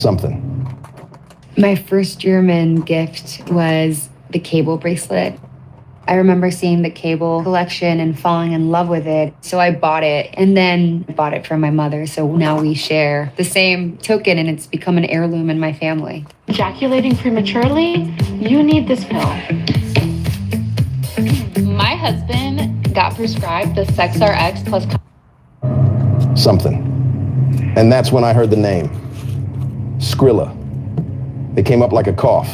Something. My first German gift was the cable bracelet. I remember seeing the cable collection and falling in love with it. So I bought it and then bought it for my mother. So now we share the same token and it's become an heirloom in my family. Ejaculating prematurely, you need this pill. My husband got prescribed the SexRx plus... Something. And that's when I heard the name. Skrilla. It came up like a cough.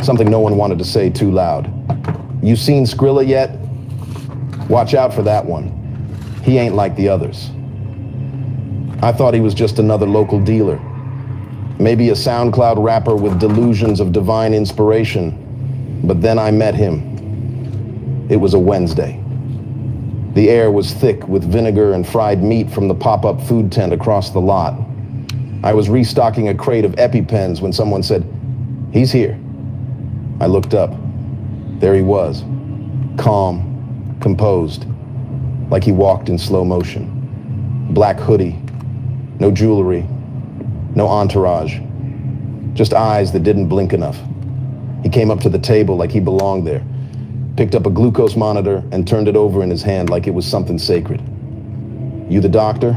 Something no one wanted to say too loud. You seen Skrilla yet? Watch out for that one. He ain't like the others. I thought he was just another local dealer. Maybe a SoundCloud rapper with delusions of divine inspiration. But then I met him. It was a Wednesday. The air was thick with vinegar and fried meat from the pop-up food tent across the lot. I was restocking a crate of EpiPens when someone said, "He's here." I looked up. There he was, calm, composed, like he walked in slow motion. Black hoodie, no jewelry, no entourage, just eyes that didn't blink enough. He came up to the table like he belonged there, picked up a glucose monitor and turned it over in his hand like it was something sacred. "You the doctor?"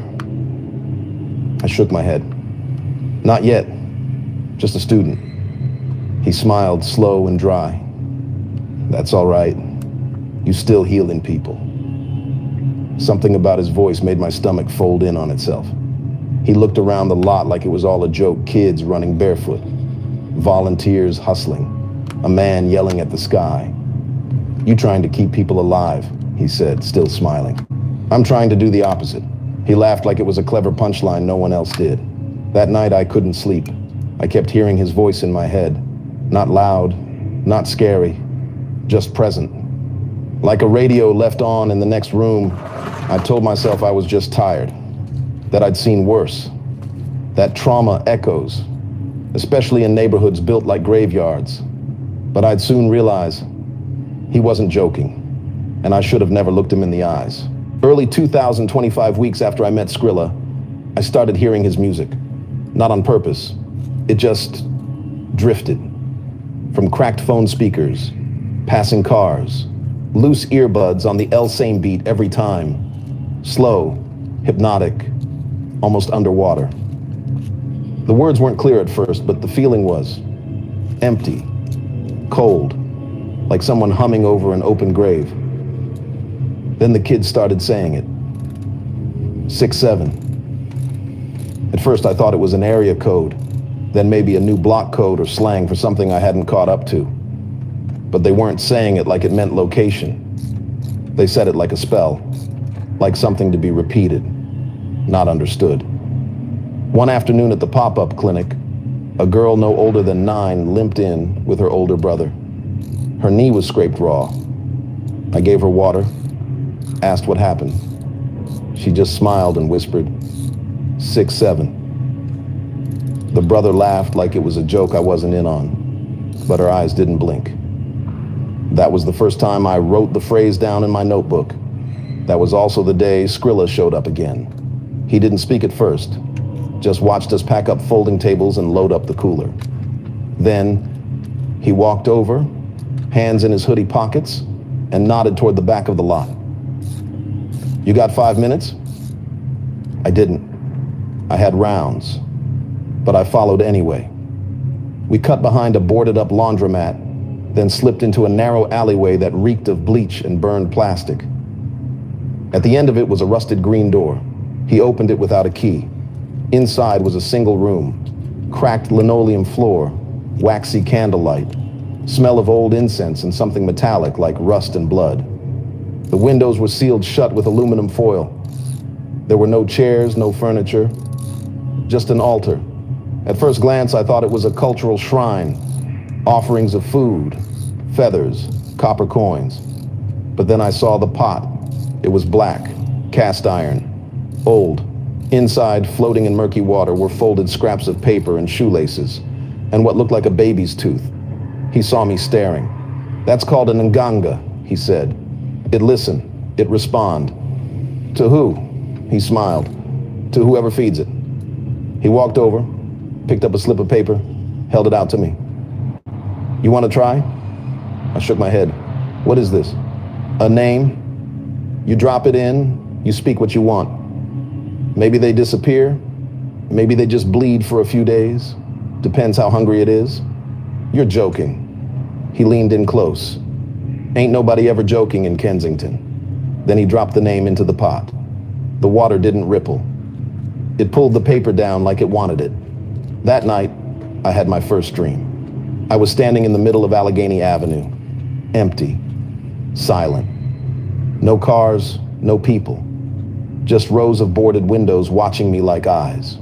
I shook my head. "Not yet, just a student." He smiled slow and dry. "That's all right. You still healing people." Something about his voice made my stomach fold in on itself. He looked around the lot like it was all a joke, kids running barefoot, volunteers hustling, a man yelling at the sky. "You trying to keep people alive," he said, still smiling. "I'm trying to do the opposite." He laughed like it was a clever punchline no one else did. That night I couldn't sleep. I kept hearing his voice in my head. Not loud, not scary, just present. Like a radio left on in the next room, I told myself I was just tired, that I'd seen worse, that trauma echoes, especially in neighborhoods built like graveyards. But I'd soon realize he wasn't joking, and I should have never looked him in the eyes. Early 2025 weeks after I met Skrilla, I started hearing his music. Not on purpose, it just drifted. From cracked phone speakers, passing cars, loose earbuds on the El Same beat every time. Slow, hypnotic, almost underwater. The words weren't clear at first, but the feeling was empty, cold, like someone humming over an open grave. Then the kids started saying it. 6-7. At first I thought it was an area code, then maybe a new block code or slang for something I hadn't caught up to. But they weren't saying it like it meant location. They said it like a spell, like something to be repeated, not understood. One afternoon at the pop-up clinic, a girl no older than 9 limped in with her older brother. Her knee was scraped raw. I gave her water, asked what happened. She just smiled and whispered, 6-7. The brother laughed like it was a joke I wasn't in on, but her eyes didn't blink. That was the first time I wrote the phrase down in my notebook. That was also the day Skrilla showed up again. He didn't speak at first, just watched us pack up folding tables and load up the cooler. Then he walked over, hands in his hoodie pockets, and nodded toward the back of the lot. "You got 5 minutes?" I didn't. I had rounds, but I followed anyway. We cut behind a boarded-up laundromat, then slipped into a narrow alleyway that reeked of bleach and burned plastic. At the end of it was a rusted green door. He opened it without a key. Inside was a single room, cracked linoleum floor, waxy candlelight, smell of old incense and something metallic like rust and blood. The windows were sealed shut with aluminum foil. There were no chairs, no furniture, just an altar. At first glance, I thought it was a cultural shrine, offerings of food, feathers, copper coins. But then I saw the pot. It was black, cast iron, old. Inside, floating in murky water, were folded scraps of paper and shoelaces, and what looked like a baby's tooth. He saw me staring. "That's called an nganga," he said. "It listen, it respond." "To who?" He smiled. "To whoever feeds it." He walked over, picked up a slip of paper, held it out to me. You want to try? I shook my head. What is this? A name? You drop it in, you speak what you want. Maybe they disappear. Maybe they just bleed for a few days. Depends how hungry it is. You're joking. He leaned in close. Ain't nobody ever joking in Kensington. Then he dropped the name into the pot. The water didn't ripple. It pulled the paper down like it wanted it. That night, I had my first dream. I was standing in the middle of Allegheny Avenue, empty, silent. No cars, no people. Just rows of boarded windows watching me like eyes.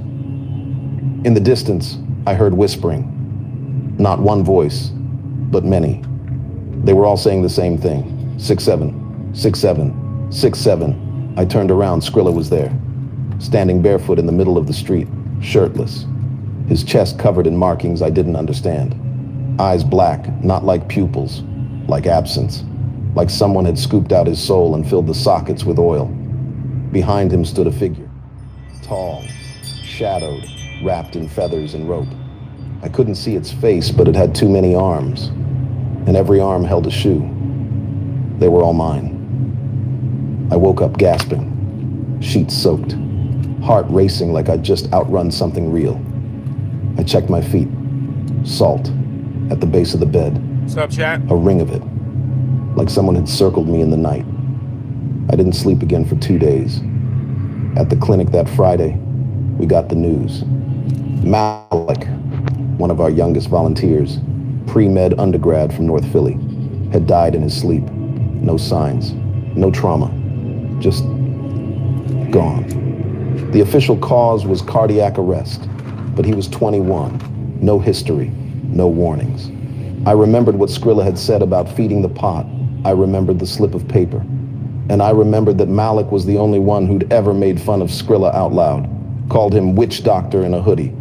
In the distance, I heard whispering. Not one voice, but many. They were all saying the same thing. 6-7, 6-7, 6-7. I turned around, Skrilla was there, standing barefoot in the middle of the street, shirtless. His chest covered in markings I didn't understand. Eyes black, not like pupils, like absence. Like someone had scooped out his soul and filled the sockets with oil. Behind him stood a figure, tall, shadowed, wrapped in feathers and rope. I couldn't see its face, but it had too many arms, and every arm held a shoe. They were all mine. I woke up gasping, sheets soaked, heart racing like I'd just outrun something real. I checked my feet. Salt at the base of the bed. What's up, chat? A ring of it, like someone had circled me in the night. I didn't sleep again for 2 days. At the clinic that Friday, we got the news. Malik, one of our youngest volunteers, pre-med undergrad from North Philly, had died in his sleep. No signs, no trauma, just gone. The official cause was cardiac arrest, but he was 21, no history, no warnings. I remembered what Skrilla had said about feeding the pot. I remembered the slip of paper. And I remembered that Malik was the only one who'd ever made fun of Skrilla out loud, called him witch doctor in a hoodie.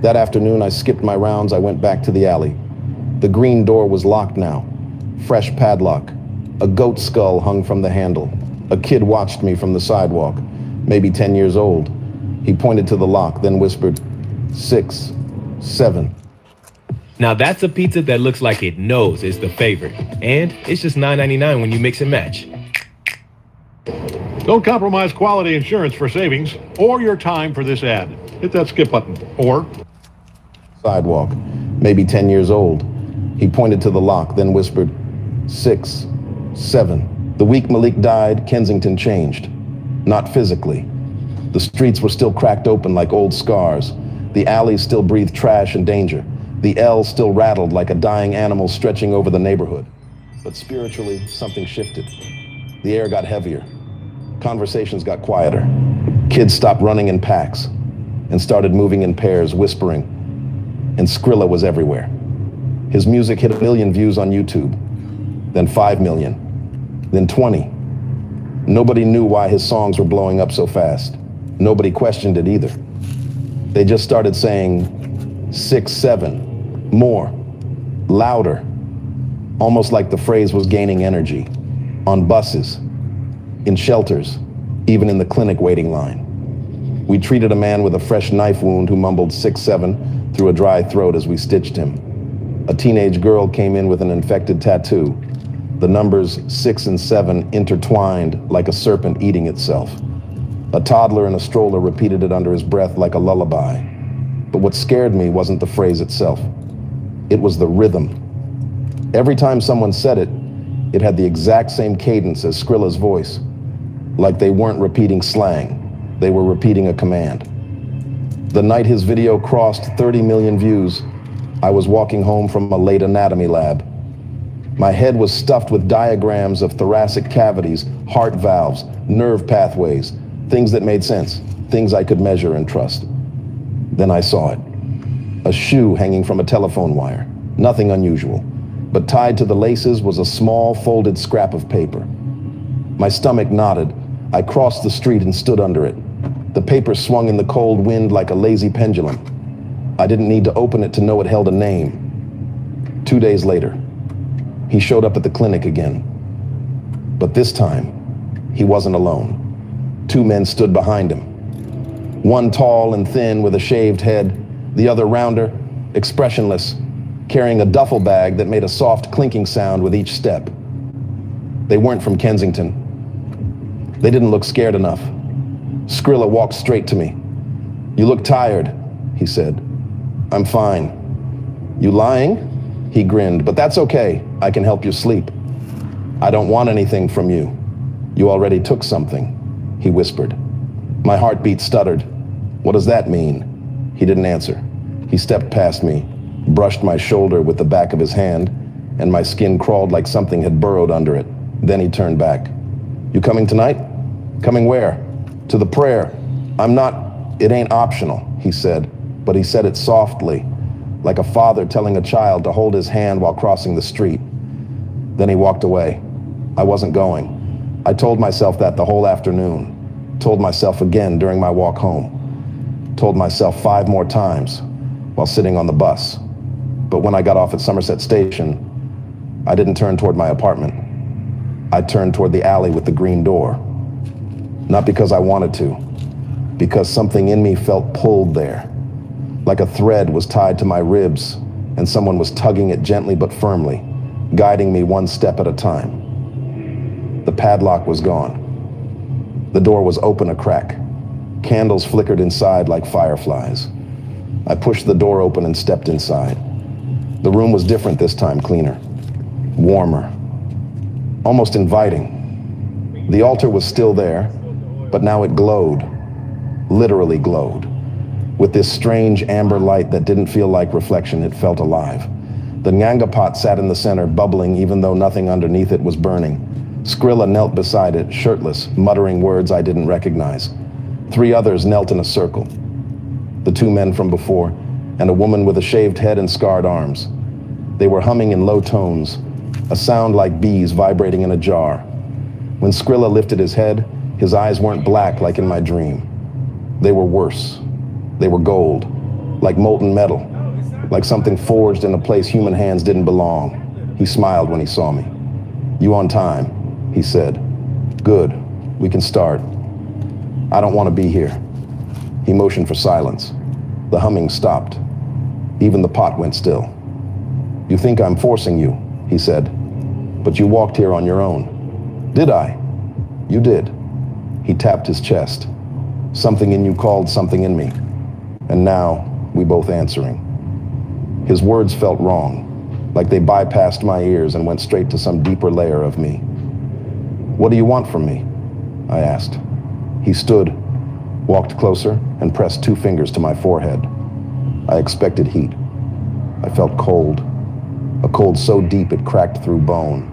That afternoon, I skipped my rounds. I went back to the alley. The green door was locked now, fresh padlock. A goat skull hung from the handle. A kid watched me from the sidewalk, maybe 10 years old. He pointed to the lock, then whispered, 6, 7. Now that's a pizza that looks like it knows it's the favorite. And it's just $9.99 when you mix and match. Don't compromise quality insurance for savings or your time for this ad. Hit that skip button. Or Sidewalk, maybe 10 years old. He pointed to the lock, then whispered, 6, 7. The week Malik died, Kensington changed. Not physically. The streets were still cracked open like old scars. The alleys still breathed trash and danger. The L still rattled like a dying animal stretching over the neighborhood. But spiritually, something shifted. The air got heavier. Conversations got quieter. Kids stopped running in packs and started moving in pairs, whispering. And Skrilla was everywhere. His music hit 1 million views on YouTube, then 5 million, then 20. Nobody knew why his songs were blowing up so fast. Nobody questioned it either. They just started saying 6, 7, more, louder, almost like the phrase was gaining energy. On buses, in shelters, even in the clinic waiting line. We treated a man with a fresh knife wound who mumbled 6, 7 through a dry throat as we stitched him. A teenage girl came in with an infected tattoo. The numbers 6 and 7 intertwined like a serpent eating itself. A toddler in a stroller repeated it under his breath like a lullaby. But what scared me wasn't the phrase itself. It was the rhythm. Every time someone said it, it had the exact same cadence as Skrilla's voice. Like they weren't repeating slang, they were repeating a command. The night his video crossed 30 million views, I was walking home from a late anatomy lab. My head was stuffed with diagrams of thoracic cavities, heart valves, nerve pathways, things that made sense, things I could measure and trust. Then I saw it. A shoe hanging from a telephone wire, nothing unusual. But tied to the laces was a small folded scrap of paper. My stomach knotted. I crossed the street and stood under it. The paper swung in the cold wind like a lazy pendulum. I didn't need to open it to know it held a name. 2 days later, he showed up at the clinic again. But this time, he wasn't alone. 2 men stood behind him. One tall and thin with a shaved head, The other rounder, expressionless, carrying a duffel bag that made a soft clinking sound with each step. They weren't from Kensington. They didn't look scared enough. Skrilla walked straight to me. "You look tired," he said. "I'm fine." "You lying?" He grinned. "But that's okay. I can help you sleep." "I don't want anything from you. You already took something," he whispered. My heartbeat stuttered. "What does that mean?" He didn't answer. He stepped past me, brushed my shoulder with the back of his hand, and my skin crawled like something had burrowed under it. Then he turned back. "You coming tonight?" "Coming where?" "To the prayer." "I'm not. It ain't optional," he said, but he said it softly, like a father telling a child to hold his hand while crossing the street. Then he walked away. I wasn't going. I told myself that the whole afternoon. Told myself again during my walk home. Told myself 5 more times while sitting on the bus. But when I got off at Somerset Station, I didn't turn toward my apartment. I turned toward the alley with the green door. Not because I wanted to, because something in me felt pulled there. Like a thread was tied to my ribs and someone was tugging it gently but firmly, guiding me one step at a time. The padlock was gone. The door was open a crack. Candles flickered inside like fireflies. I pushed the door open and stepped inside. The room was different this time, cleaner, warmer, almost inviting. The altar was still there, but now it glowed, literally glowed. With this strange amber light that didn't feel like reflection, it felt alive. The Nganga pot sat in the center, bubbling even though nothing underneath it was burning. Skrilla knelt beside it, shirtless, muttering words I didn't recognize. 3 others knelt in a circle. The 2 men from before, and a woman with a shaved head and scarred arms. They were humming in low tones, a sound like bees vibrating in a jar. When Skrilla lifted his head, his eyes weren't black like in my dream. They were worse. They were gold, like molten metal, like something forged in a place human hands didn't belong. He smiled when he saw me. "You on time," he said. "Good, we can start." "I don't want to be here." He motioned for silence. The humming stopped. Even the pot went still. "You think I'm forcing you," he said, "but you walked here on your own." "Did I?" "You did." He tapped his chest. "Something in you called something in me. And now, we both answering." His words felt wrong, like they bypassed my ears and went straight to some deeper layer of me. "What do you want from me?" I asked. He stood, walked closer, and pressed 2 fingers to my forehead. I expected heat. I felt cold, a cold so deep it cracked through bone.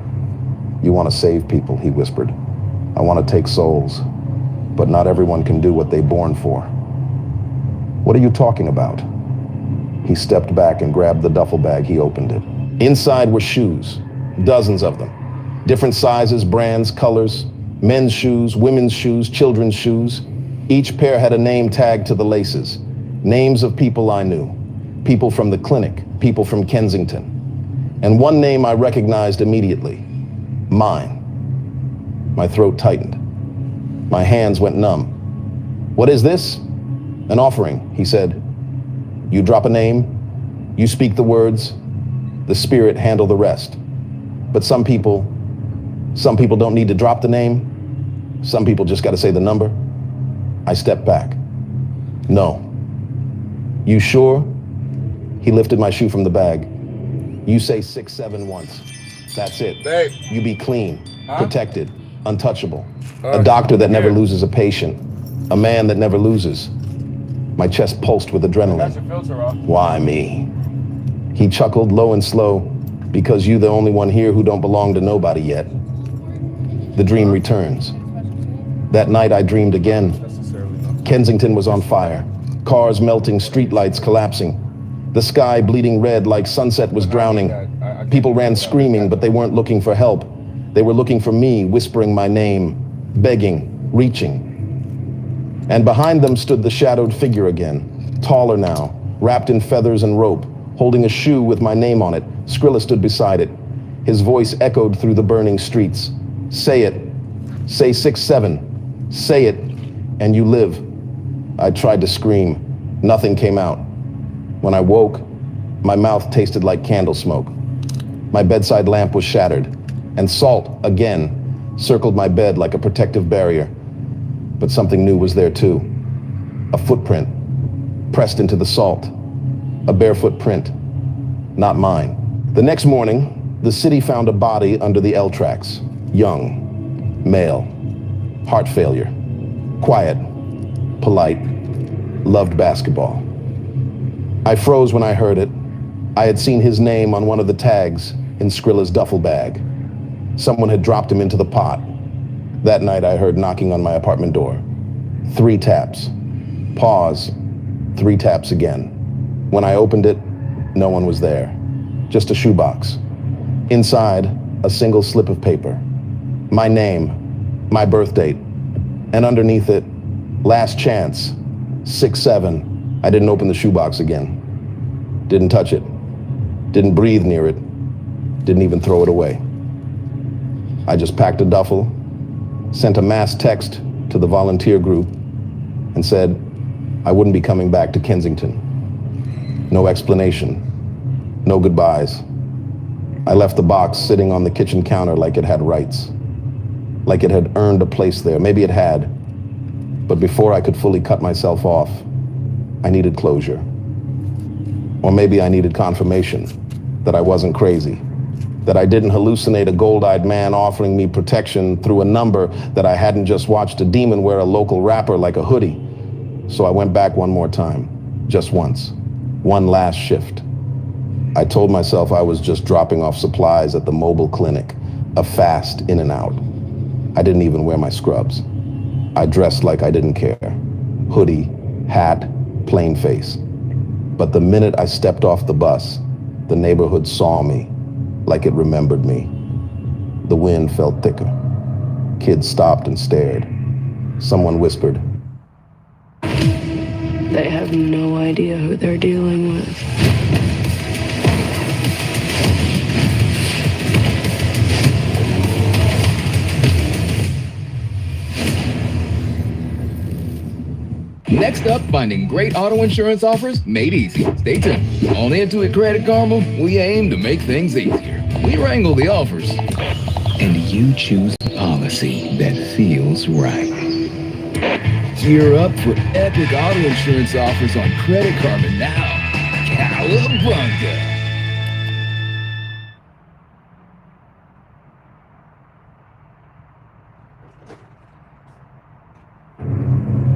"You want to save people," he whispered. "I want to take souls, but not everyone can do what they're born for." "What are you talking about?" He stepped back and grabbed the duffel bag. He opened it. Inside were shoes, dozens of them. Different sizes, brands, colors. Men's shoes, women's shoes, children's shoes. Each pair had a name tagged to the laces. Names of people I knew. People from the clinic, people from Kensington. And one name I recognized immediately. Mine. My throat tightened. My hands went numb. "What is this?" "An offering," he said. "You drop a name, you speak the words, the spirit handle the rest. But some people don't need to drop the name. Some people just got to say the number." I stepped back. "No." "You sure?" He lifted my shoe from the bag. "You say 6-7 once. That's it. Babe. You be clean, protected, untouchable. A doctor that never loses a patient. A man that never loses." My chest pulsed with adrenaline. Got your filter off. "Why me?" He chuckled low and slow. "Because you the only one here who don't belong to nobody yet." The dream returns. That night I dreamed again. Kensington was on fire. Cars melting, streetlights collapsing. The sky bleeding red like sunset was drowning. People ran screaming, but they weren't looking for help. They were looking for me, whispering my name, begging, reaching. And behind them stood the shadowed figure again, taller now, wrapped in feathers and rope, holding a shoe with my name on it. Skrilla stood beside it. His voice echoed through the burning streets. "Say it. Say 6-7. Say it, and you live." I tried to scream. Nothing came out. When I woke, my mouth tasted like candle smoke. My bedside lamp was shattered, and salt, again, circled my bed like a protective barrier. But something new was there too. A footprint, pressed into the salt. A barefoot print, not mine. The next morning, the city found a body under the L tracks. Young, male, heart failure, quiet, polite, loved basketball. I froze when I heard it. I had seen his name on one of the tags in Skrilla's duffel bag. Someone had dropped him into the pot. That night I heard knocking on my apartment door. 3 taps. Pause. 3 taps again. When I opened it, no one was there. Just a shoebox. Inside, a single slip of paper. My name, my birth date, and underneath it, last chance, 6/7. I didn't open the shoebox again. Didn't touch it. Didn't breathe near it. Didn't even throw it away. I just packed a duffel, sent a mass text to the volunteer group, and said I wouldn't be coming back to Kensington. No explanation, no goodbyes. I left the box sitting on the kitchen counter like it had rights, like it had earned a place there. Maybe it had, but before I could fully cut myself off, I needed closure. Or maybe I needed confirmation that I wasn't crazy, that I didn't hallucinate a gold-eyed man offering me protection through a number, that I hadn't just watched a demon wear a local rapper like a hoodie. So I went back one more time, just once, one last shift. I told myself I was just dropping off supplies at the mobile clinic, a fast in and out. I didn't even wear my scrubs. I dressed like I didn't care. Hoodie, hat, plain face. But the minute I stepped off the bus, the neighborhood saw me like it remembered me. The wind felt thicker. Kids stopped and stared. Someone whispered, "They have no idea who they're dealing with." Next up, finding great auto insurance offers made easy. Stay tuned. On Intuit Credit Karma, we aim to make things easier. We wrangle the offers, and you choose a policy that feels right. Gear up for epic auto insurance offers on Credit Karma now. Cowabunga!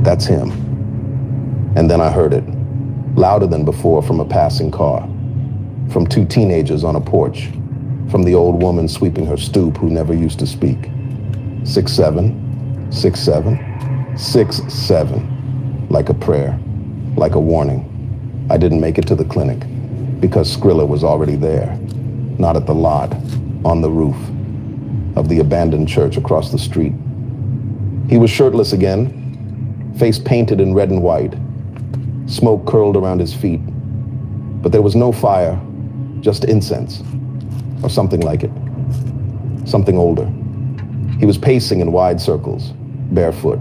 That's him. And then I heard it, louder than before, from a passing car, from 2 teenagers on a porch, from the old woman sweeping her stoop who never used to speak. 6/7, 6/7, 6/7, like a prayer, like a warning. I didn't make it to the clinic because Skrilla was already there, not at the lot, on the roof of the abandoned church across the street. He was shirtless again, face painted in red and white. Smoke curled around his feet, but there was no fire, just incense, or something like it, something older. He was pacing in wide circles, barefoot,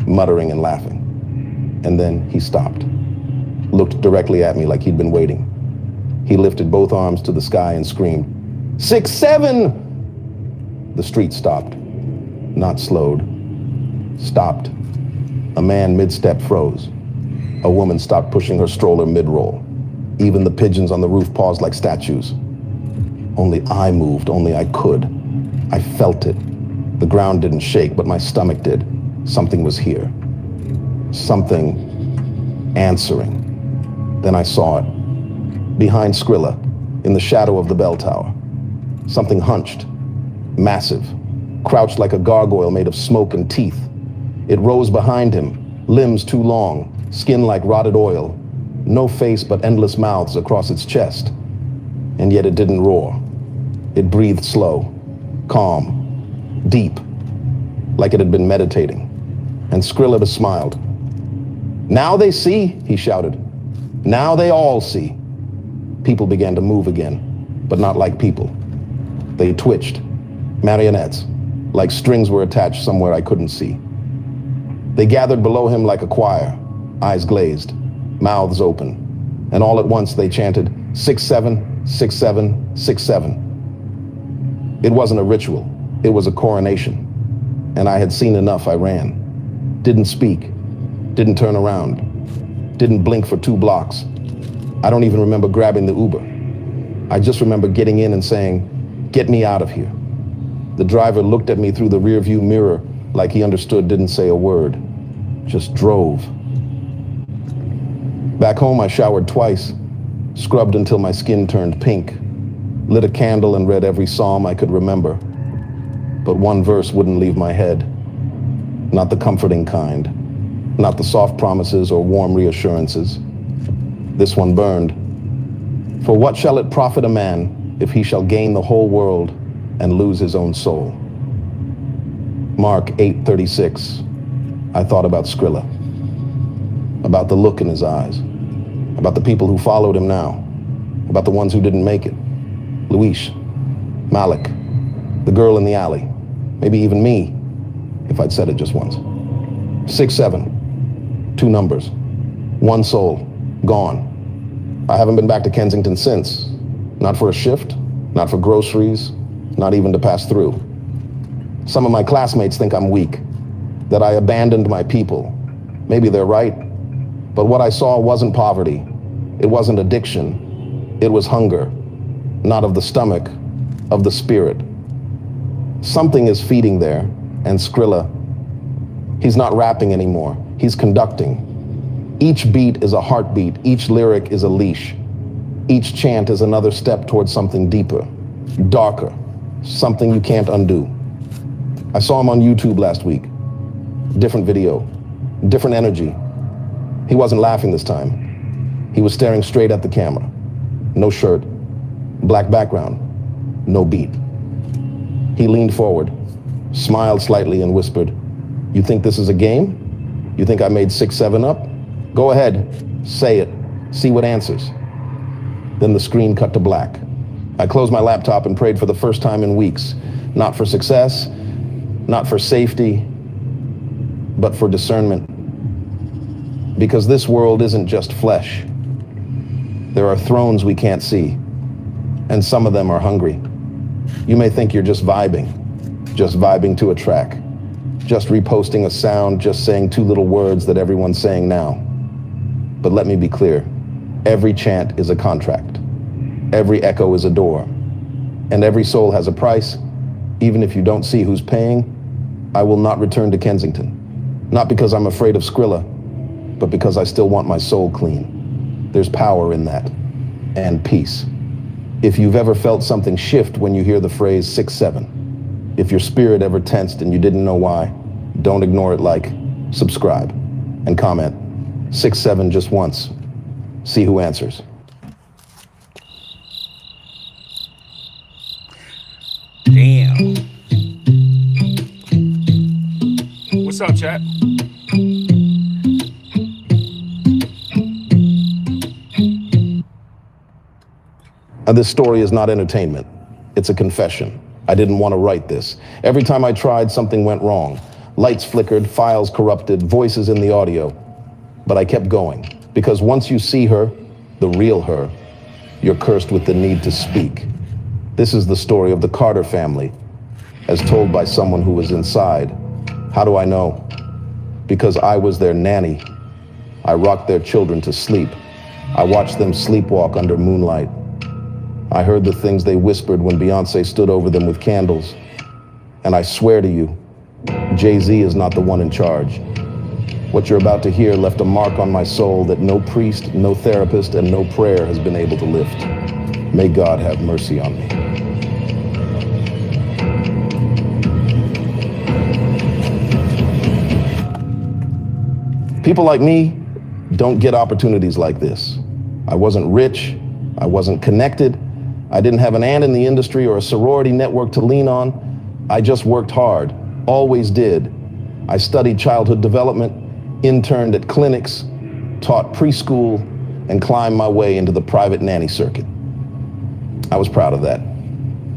muttering and laughing. And then he stopped, looked directly at me like he'd been waiting. He lifted both arms to the sky and screamed, 6/7! The street stopped, not slowed, stopped. A man mid-step froze. A woman stopped pushing her stroller mid-roll. Even the pigeons on the roof paused like statues. Only I moved, only I could. I felt it. The ground didn't shake, but my stomach did. Something was here. Something answering. Then I saw it. Behind Skrilla, in the shadow of the bell tower. Something hunched, massive, crouched like a gargoyle made of smoke and teeth. It rose behind him, limbs too long, skin like rotted oil, no face but endless mouths across its chest. And yet it didn't roar. It breathed slow, calm, deep, like it had been meditating. And Skrilla smiled. "Now they see," he shouted. "Now they all see." People began to move again, but not like people. They twitched, marionettes, like strings were attached somewhere I couldn't see. They gathered below him like a choir, eyes glazed, mouths open, And all at once they chanted 6-7, 6-7, 6-7. It wasn't a ritual, it was a coronation. And I had seen enough, I ran. Didn't speak, didn't turn around, didn't blink for 2 blocks. I don't even remember grabbing the Uber. I just remember getting in and saying, "Get me out of here." The driver looked at me through the rearview mirror like he understood, didn't say a word, just drove. Back home, I showered twice, scrubbed until my skin turned pink, lit a candle and read every psalm I could remember. But one verse wouldn't leave my head. Not the comforting kind, not the soft promises or warm reassurances. This one burned. For what shall it profit a man if he shall gain the whole world and lose his own soul? Mark 8:36. I thought about Skrilla, about the look in his eyes, about the people who followed him now, about the ones who didn't make it. Luis, Malik, the girl in the alley, maybe even me, if I'd said it just once. 6-7, 2 numbers, 1 soul, gone. I haven't been back to Kensington since. Not for a shift, not for groceries, not even to pass through. Some of my classmates think I'm weak, that I abandoned my people. Maybe they're right, but what I saw wasn't poverty. It wasn't addiction. It was hunger, not of the stomach, of the spirit. Something is feeding there, and Skrilla, he's not rapping anymore, he's conducting. Each beat is a heartbeat, each lyric is a leash. Each chant is another step towards something deeper, darker, something you can't undo. I saw him on YouTube last week. Different video, different energy. He wasn't laughing this time. He was staring straight at the camera. No shirt, black background, no beat. He leaned forward, smiled slightly and whispered, "You think this is a game? You think I made 6-7 up? Go ahead, say it, see what answers." Then the screen cut to black. I closed my laptop and prayed for the first time in weeks, not for success, not for safety, but for discernment. Because this world isn't just flesh. There are thrones we can't see, and some of them are hungry. You may think you're just vibing to a track, just reposting a sound, just saying 2 little words that everyone's saying now. But let me be clear, every chant is a contract. Every echo is a door. And every soul has a price. Even if you don't see who's paying, I will not return to Kensington. Not because I'm afraid of Skrilla, but because I still want my soul clean. There's power in that, and peace. If you've ever felt something shift when you hear the phrase 6-7, if your spirit ever tensed and you didn't know why, don't ignore it. Like, subscribe, and comment 6-7 just once. See who answers. Damn. What's up, chat? This story is not entertainment. It's a confession. I didn't want to write this. Every time I tried, something went wrong. Lights flickered, files corrupted, voices in the audio. But I kept going, because once you see her, the real her, you're cursed with the need to speak. This is the story of the Carter family, as told by someone who was inside. How do I know? Because I was their nanny. I rocked their children to sleep. I watched them sleepwalk under moonlight. I heard the things they whispered when Beyoncé stood over them with candles. And I swear to you, Jay-Z is not the one in charge. What you're about to hear left a mark on my soul that no priest, no therapist, and no prayer has been able to lift. May God have mercy on me. People like me don't get opportunities like this. I wasn't rich, I wasn't connected, I didn't have an aunt in the industry or a sorority network to lean on. I just worked hard, always did. I studied childhood development, interned at clinics, taught preschool, and climbed my way into the private nanny circuit. I was proud of that.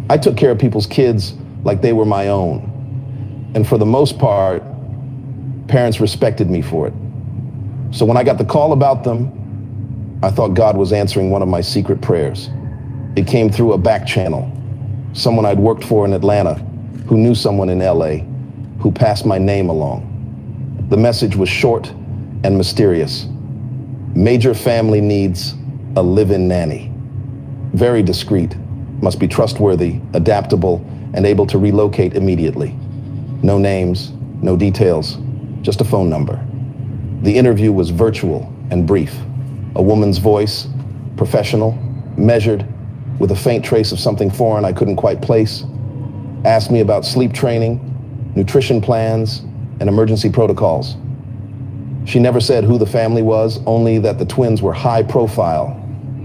I took care of people's kids like they were my own. And for the most part, parents respected me for it. So when I got the call about them, I thought God was answering one of my secret prayers. It came through a back channel. Someone I'd worked for in Atlanta who knew someone in LA who passed my name along. The message was short and mysterious. Major family needs a live-in nanny. Very discreet, must be trustworthy, adaptable, and able to relocate immediately. No names, no details, just a phone number. The interview was virtual and brief. A woman's voice, professional, measured, with a faint trace of something foreign I couldn't quite place. Asked me about sleep training, nutrition plans, and emergency protocols. She never said who the family was, only that the twins were high profile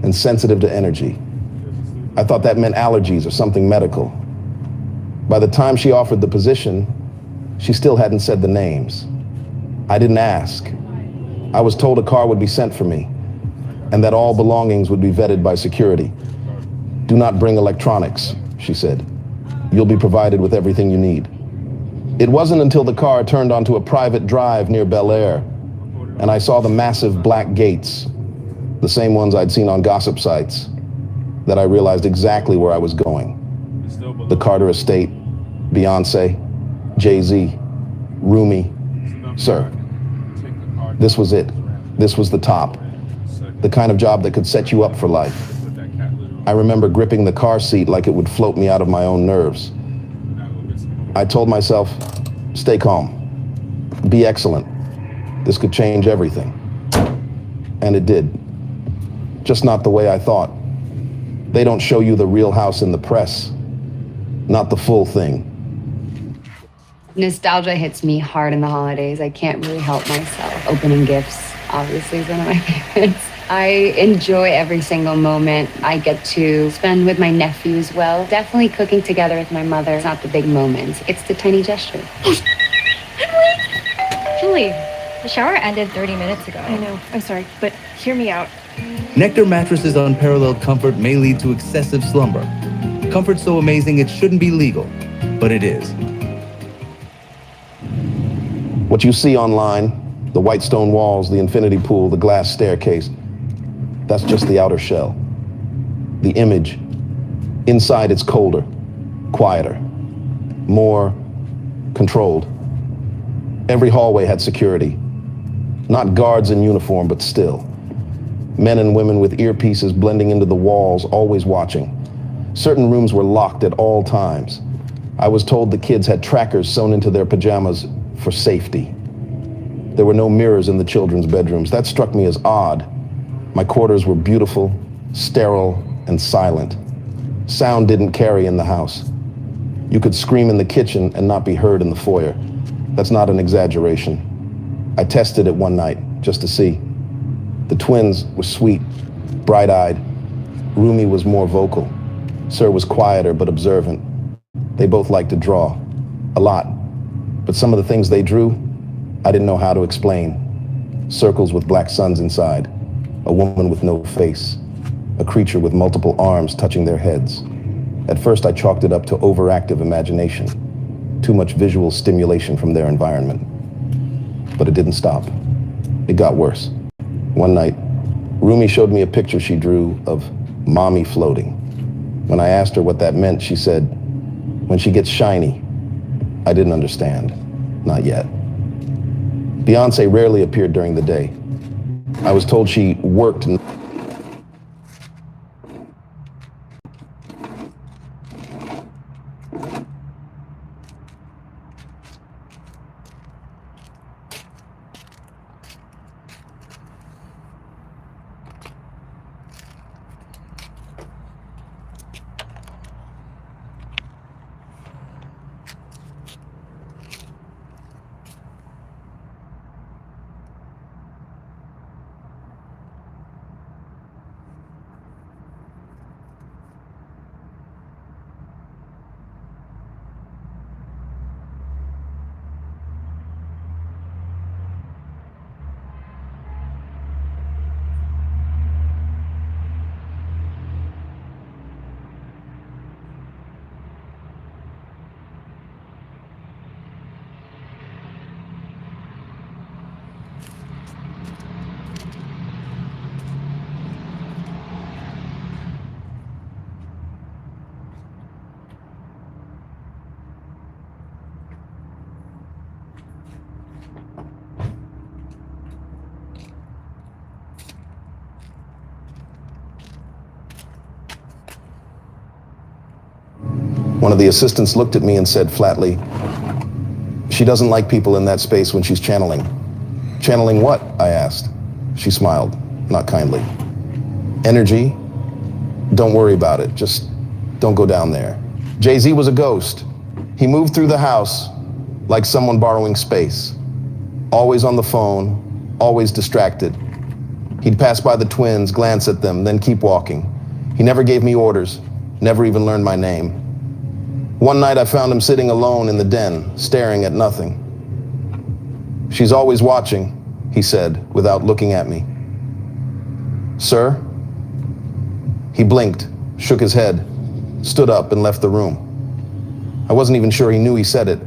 and sensitive to energy. I thought that meant allergies or something medical. By the time she offered the position, she still hadn't said the names. I didn't ask. I was told a car would be sent for me and that all belongings would be vetted by security. Do not bring electronics, she said. You'll be provided with everything you need. It wasn't until the car turned onto a private drive near Bel Air and I saw the massive black gates, the same ones I'd seen on gossip sites, that I realized exactly where I was going. The Carter estate, Beyonce, Jay-Z, Rumi. Sir, this was it. This was the top. The kind of job that could set you up for life. I remember gripping the car seat like it would float me out of my own nerves. I told myself, stay calm, be excellent. This could change everything. And it did. Just not the way I thought. They don't show you the real house in the press. Not the full thing. Nostalgia hits me hard in the holidays. I can't really help myself. Opening gifts, obviously, is one of my favorites. I enjoy every single moment I get to spend with my nephew as well. Definitely cooking together with my mother. It's not the big moments, it's the tiny gestures. Julie, the shower ended 30 minutes ago. I know, I'm sorry, but hear me out. Nectar Mattress's unparalleled comfort may lead to excessive slumber. Comfort so amazing it shouldn't be legal, but it is. What you see online, the white stone walls, the infinity pool, the glass staircase, that's just the outer shell. The image, inside it's colder, quieter, more controlled. Every hallway had security. Not guards in uniform, but still. Men and women with earpieces blending into the walls, always watching. Certain rooms were locked at all times. I was told the kids had trackers sewn into their pajamas for safety. There were no mirrors in the children's bedrooms. That struck me as odd. My quarters were beautiful, sterile, and silent. Sound didn't carry in the house. You could scream in the kitchen and not be heard in the foyer. That's not an exaggeration. I tested it one night just to see. The twins were sweet, bright-eyed. Rumi was more vocal. Sir was quieter but observant. They both liked to draw, a lot. But some of the things they drew, I didn't know how to explain. Circles with black suns inside, a woman with no face, a creature with multiple arms touching their heads. At first I chalked it up to overactive imagination, too much visual stimulation from their environment. But it didn't stop. It got worse. One night, Rumi showed me a picture she drew of mommy floating. When I asked her what that meant, she said, when she gets shiny. I didn't understand. Not yet. Beyonce rarely appeared during the day. I was told she worked. One of the assistants looked at me and said flatly, "She doesn't like people in that space when she's channeling." "Channeling what?" I asked. She smiled, not kindly. "Energy. Don't worry about it. Just don't go down there." Jay-Z was a ghost. He moved through the house like someone borrowing space. Always on the phone, always distracted. He'd pass by the twins, glance at them, then keep walking. He never gave me orders, never even learned my name. One night I found him sitting alone in the den, staring at nothing. "She's always watching," he said, without looking at me. "Sir?" He blinked, shook his head, stood up and left the room. I wasn't even sure he knew he said it.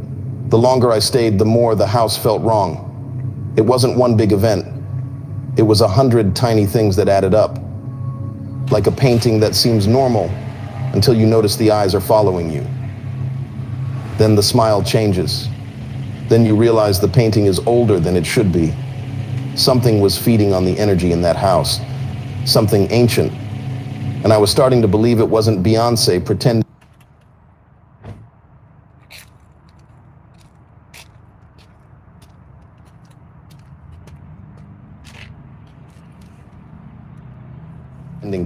The longer I stayed, the more the house felt wrong. It wasn't one big event. It was 100 tiny things that added up. Like a painting that seems normal until you notice the eyes are following you. Then the smile changes. Then you realize the painting is older than it should be. Something was feeding on the energy in that house. Something ancient. And I was starting to believe it wasn't Beyonce pretending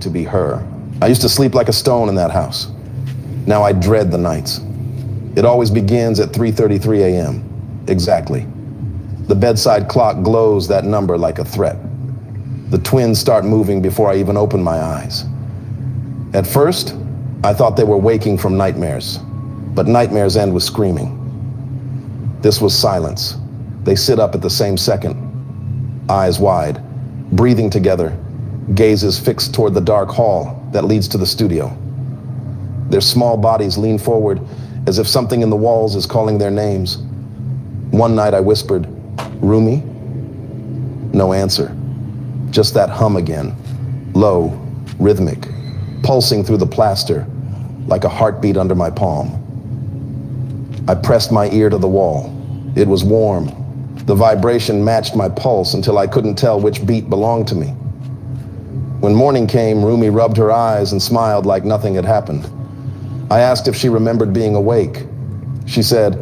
to be her. I used to sleep like a stone in that house. Now I dread the nights. It always begins at 3:33 a.m. Exactly. The bedside clock glows that number like a threat. The twins start moving before I even open my eyes. At first, I thought they were waking from nightmares, but nightmares end with screaming. This was silence. They sit up at the same second, eyes wide, breathing together, gazes fixed toward the dark hall that leads to the studio. Their small bodies lean forward as if something in the walls is calling their names. One night I whispered, "Rumi?" No answer. Just that hum again, low, rhythmic, pulsing through the plaster like a heartbeat under my palm. I pressed my ear to the wall. It was warm. The vibration matched my pulse until I couldn't tell which beat belonged to me. When morning came, Rumi rubbed her eyes and smiled like nothing had happened. I asked if she remembered being awake. She said,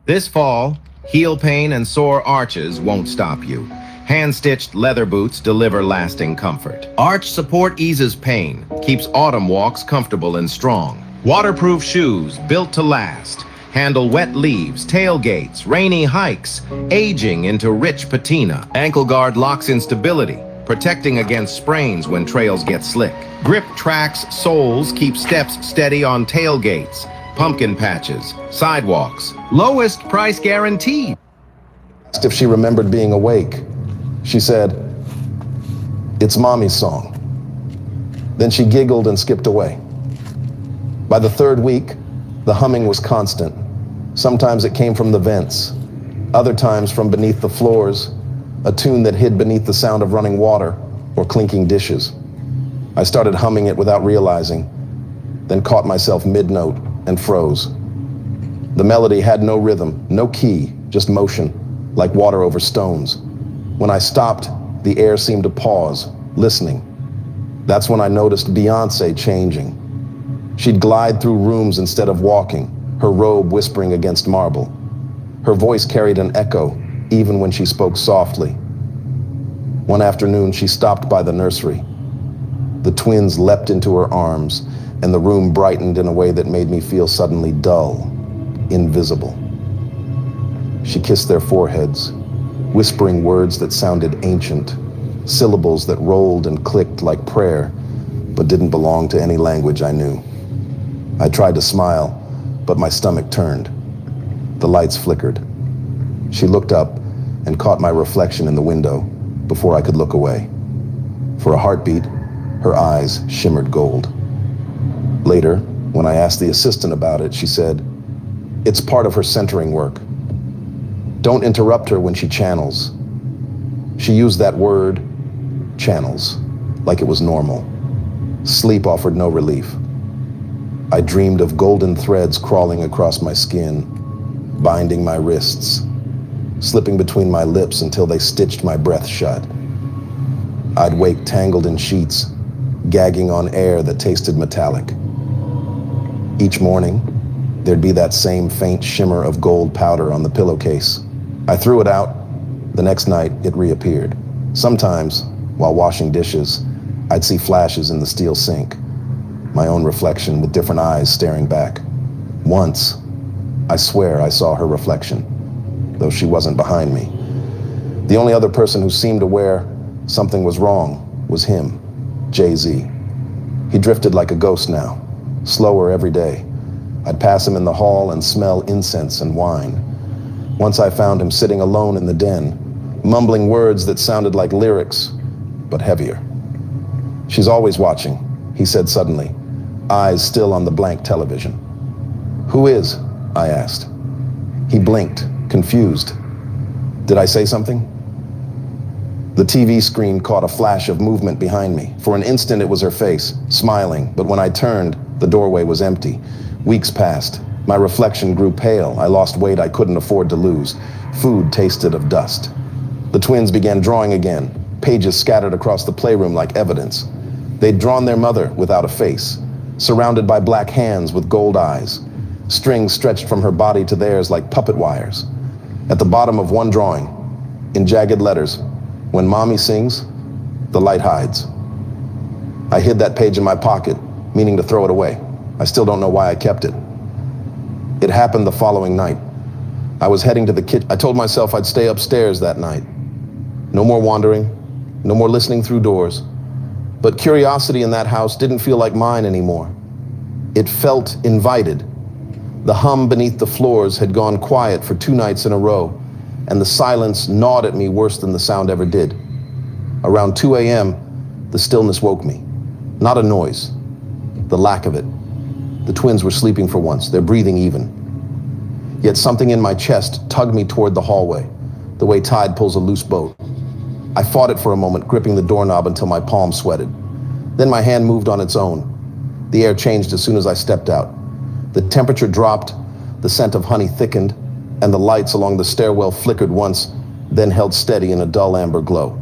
"This fall, heel pain and sore arches won't stop you. Hand-stitched leather boots deliver lasting comfort. Arch support eases pain, keeps autumn walks comfortable and strong. Waterproof shoes built to last. Handle wet leaves, tailgates, rainy hikes, aging into rich patina. Ankle guard locks in stability, protecting against sprains when trails get slick. Grip tracks soles keep steps steady on tailgates, pumpkin patches, sidewalks. Lowest price guaranteed." Asked if she remembered being awake. She said, "It's Mommy's song." Then she giggled and skipped away. By the third week, the humming was constant. Sometimes it came from the vents, other times from beneath the floors, a tune that hid beneath the sound of running water or clinking dishes. I started humming it without realizing, then caught myself mid-note and froze. The melody had no rhythm, no key, just motion, like water over stones. When I stopped, the air seemed to pause, listening. That's when I noticed Beyonce changing. She'd glide through rooms instead of walking, her robe whispering against marble. Her voice carried an echo, even when she spoke softly. One afternoon, she stopped by the nursery. The twins leapt into her arms, and the room brightened in a way that made me feel suddenly dull, invisible. She kissed their foreheads, whispering words that sounded ancient, syllables that rolled and clicked like prayer, but didn't belong to any language I knew. I tried to smile, but my stomach turned. The lights flickered. She looked up and caught my reflection in the window before I could look away. For a heartbeat, her eyes shimmered gold. Later, when I asked the assistant about it, she said, "It's part of her centering work. Don't interrupt her when she channels." She used that word, channels, like it was normal. Sleep offered no relief. I dreamed of golden threads crawling across my skin, binding my wrists, slipping between my lips until they stitched my breath shut. I'd wake tangled in sheets, gagging on air that tasted metallic. Each morning, there'd be that same faint shimmer of gold powder on the pillowcase. I threw it out. The next night, it reappeared. Sometimes, while washing dishes, I'd see flashes in the steel sink, my own reflection with different eyes staring back. Once, I swear I saw her reflection, though she wasn't behind me. The only other person who seemed aware something was wrong was him, Jay-Z. He drifted like a ghost now, slower every day. I'd pass him in the hall and smell incense and wine. Once I found him sitting alone in the den, mumbling words that sounded like lyrics, but heavier. "She's always watching," he said suddenly, eyes still on the blank television. "Who is?" I asked. He blinked, confused. Did I say something? The TV screen caught a flash of movement behind me. For an instant, it was her face, smiling, but when I turned, the doorway was empty. Weeks passed. My reflection grew pale. I lost weight I couldn't afford to lose. Food tasted of dust. The twins began drawing again, pages scattered across the playroom like evidence. They'd drawn their mother without a face, surrounded by black hands with gold eyes. Strings stretched from her body to theirs like puppet wires. At the bottom of one drawing, in jagged letters, "When mommy sings, the light hides." I hid that page in my pocket, meaning to throw it away. I still don't know why I kept it. It happened the following night. I was heading to the kitchen. I told myself I'd stay upstairs that night. No more wandering, no more listening through doors. But curiosity in that house didn't feel like mine anymore. It felt invited. The hum beneath the floors had gone quiet for 2 nights in a row, and the silence gnawed at me worse than the sound ever did. Around 2 a.m., the stillness woke me. Not a noise, the lack of it. The twins were sleeping for once, their breathing even. Yet something in my chest tugged me toward the hallway, the way tide pulls a loose boat. I fought it for a moment, gripping the doorknob until my palm sweated. Then my hand moved on its own. The air changed as soon as I stepped out. The temperature dropped, the scent of honey thickened, and the lights along the stairwell flickered once, then held steady in a dull amber glow.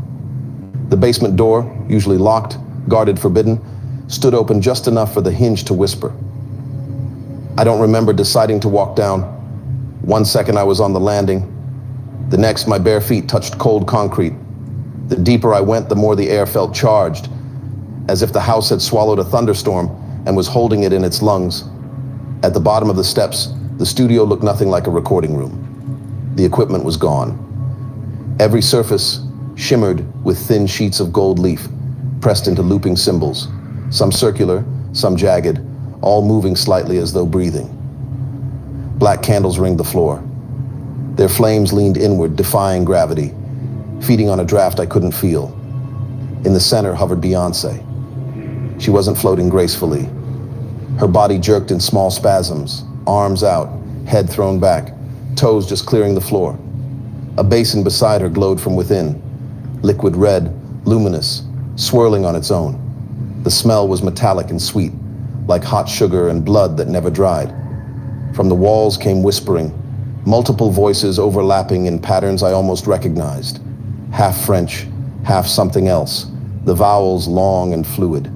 The basement door, usually locked, guarded forbidden, stood open just enough for the hinge to whisper. I don't remember deciding to walk down. 1 second I was on the landing. The next, my bare feet touched cold concrete. The deeper I went, the more the air felt charged, as if the house had swallowed a thunderstorm and was holding it in its lungs. At the bottom of the steps, the studio looked nothing like a recording room. The equipment was gone. Every surface shimmered with thin sheets of gold leaf, pressed into looping cymbals, some circular, some jagged, all moving slightly as though breathing. Black candles ringed the floor. Their flames leaned inward, defying gravity, feeding on a draft I couldn't feel. In the center hovered Beyoncé. She wasn't floating gracefully. Her body jerked in small spasms, arms out, head thrown back, toes just clearing the floor. A basin beside her glowed from within, liquid red, luminous, swirling on its own. The smell was metallic and sweet, like hot sugar and blood that never dried. From the walls came whispering, multiple voices overlapping in patterns I almost recognized. Half French, half something else, the vowels long and fluid.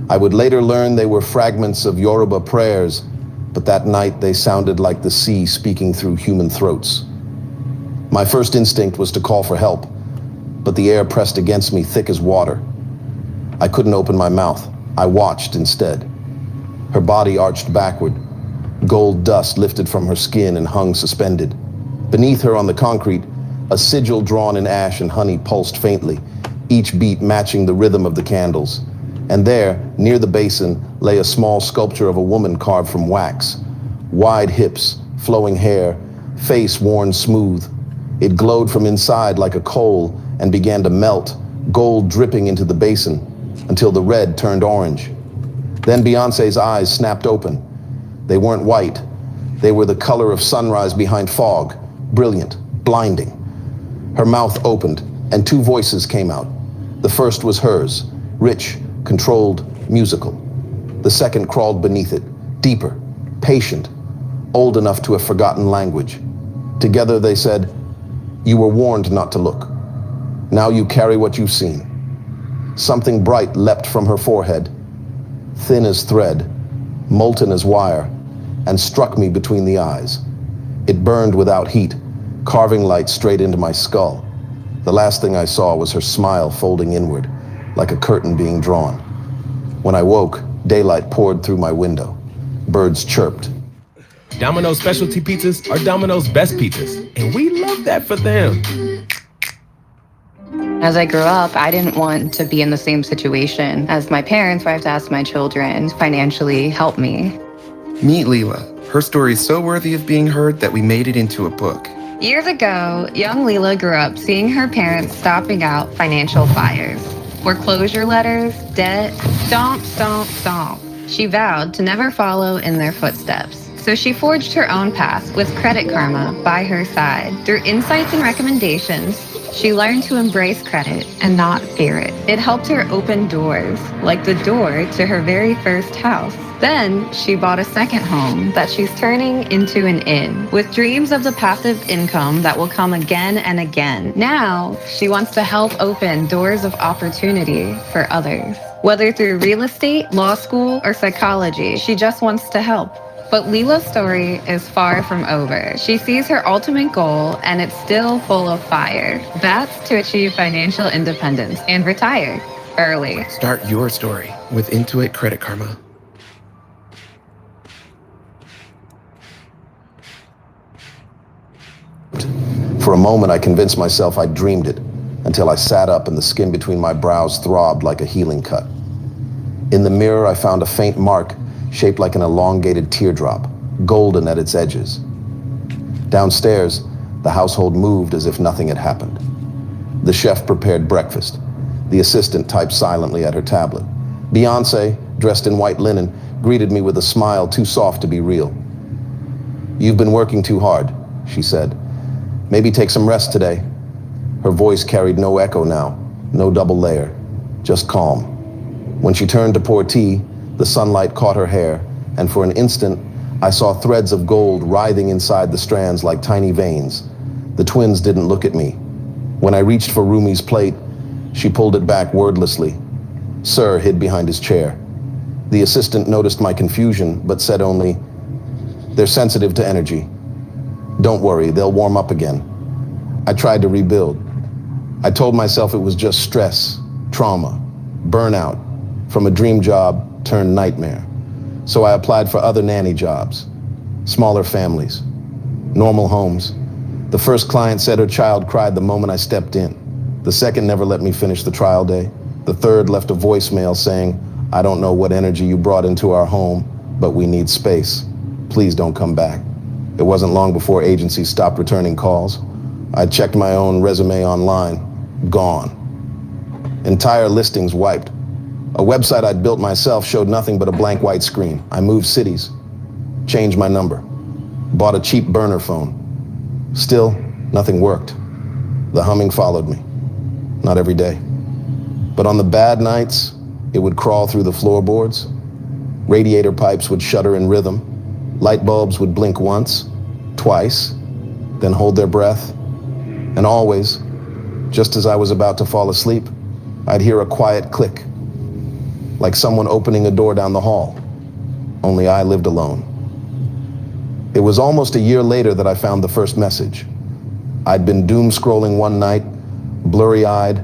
I would later learn they were fragments of Yoruba prayers, but that night they sounded like the sea speaking through human throats. My first instinct was to call for help, but the air pressed against me thick as water. I couldn't open my mouth. I watched instead. Her body arched backward. Gold dust lifted from her skin and hung suspended. Beneath her on the concrete, a sigil drawn in ash and honey pulsed faintly, each beat matching the rhythm of the candles. And there, near the basin, lay a small sculpture of a woman carved from wax. Wide hips, flowing hair, face worn smooth. It glowed from inside like a coal and began to melt, gold dripping into the basin, until the red turned orange. Then Beyoncé's eyes snapped open. They weren't white. They were the color of sunrise behind fog, brilliant, blinding. Her mouth opened, and 2 voices came out. The first was hers, rich, controlled, musical. The second crawled beneath it, deeper, patient, old enough to have forgotten language. Together they said, "You were warned not to look. Now you carry what you've seen." Something bright leapt from her forehead, thin as thread, molten as wire, and struck me between the eyes. It burned without heat, carving light straight into my skull. The last thing I saw was her smile folding inward, like a curtain being drawn. When I woke, daylight poured through my window. Birds chirped. Domino's specialty pizzas are Domino's best pizzas, and we love that for them. As I grew up, I didn't want to be in the same situation as my parents, where I have to ask my children to financially help me. Meet Leela. Her story is so worthy of being heard that we made it into a book. Years ago, young Leela grew up seeing her parents stomping out financial fires. Foreclosure letters, debt, stomp, stomp, stomp. She vowed to never follow in their footsteps. So she forged her own path with Credit Karma by her side. Through insights and recommendations, she learned to embrace credit and not fear it. It helped her open doors, like the door to her very first house. Then she bought a second home that she's turning into an inn, with dreams of the passive income that will come again and again. Now, she wants to help open doors of opportunity for others. Whether through real estate, law school, or psychology, she just wants to help. But Leela's story is far from over. She sees her ultimate goal, and it's still full of fire. That's to achieve financial independence and retire early. Start your story with Intuit Credit Karma. For a moment, I convinced myself I dreamed it, until I sat up and the skin between my brows throbbed like a healing cut. In the mirror, I found a faint mark shaped like an elongated teardrop, golden at its edges. Downstairs, the household moved as if nothing had happened. The chef prepared breakfast. The assistant typed silently at her tablet. Beyoncé, dressed in white linen, greeted me with a smile too soft to be real. "You've been working too hard," she said. "Maybe take some rest today." Her voice carried no echo now, no double layer, just calm. When she turned to pour tea, the sunlight caught her hair, and for an instant, I saw threads of gold writhing inside the strands like tiny veins. The twins didn't look at me. When I reached for Rumi's plate, she pulled it back wordlessly. Sir hid behind his chair. The assistant noticed my confusion, but said only, "They're sensitive to energy. Don't worry, they'll warm up again." I tried to rebuild. I told myself it was just stress, trauma, burnout, from a dream job turned nightmare. So I applied for other nanny jobs, smaller families, normal homes. The first client said her child cried the moment I stepped in. The second never let me finish the trial day. The third left a voicemail saying, "I don't know what energy you brought into our home, but we need space. Please don't come back." It wasn't long before agencies stopped returning calls. I checked my own resume online. Gone. Entire listings wiped. A website I'd built myself showed nothing but a blank white screen. I moved cities, changed my number, bought a cheap burner phone. Still, nothing worked. The humming followed me. Not every day. But on the bad nights, it would crawl through the floorboards. Radiator pipes would shudder in rhythm. Light bulbs would blink once, twice, then hold their breath. And always, just as I was about to fall asleep, I'd hear a quiet click, like someone opening a door down the hall. Only I lived alone. It was almost a year later that I found the first message. I'd been doom scrolling one night, blurry-eyed,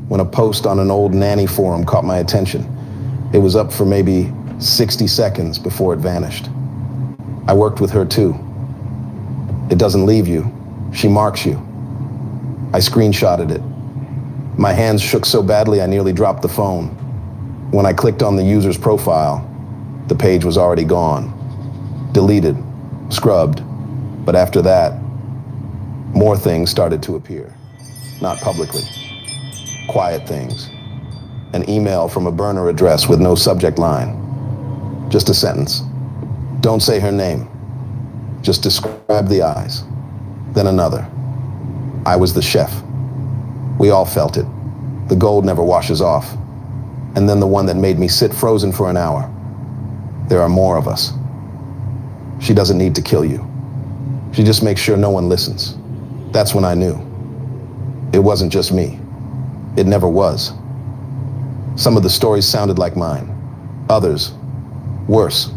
when a post on an old nanny forum caught my attention. It was up for maybe 60 seconds before it vanished. I worked with her too. It doesn't leave you, she marks you. I screenshotted it. My hands shook so badly I nearly dropped the phone. When I clicked on the user's profile, the page was already gone. Deleted, scrubbed, but after that, more things started to appear. Not publicly. Quiet things. An email from a burner address with no subject line. Just a sentence. Don't say her name. Just describe the eyes. Then another. I was the chef. We all felt it. The gold never washes off. And then the one that made me sit frozen for an hour. There are more of us. She doesn't need to kill you. She just makes sure no one listens. That's when I knew. It wasn't just me. It never was. Some of the stories sounded like mine. Others, worse.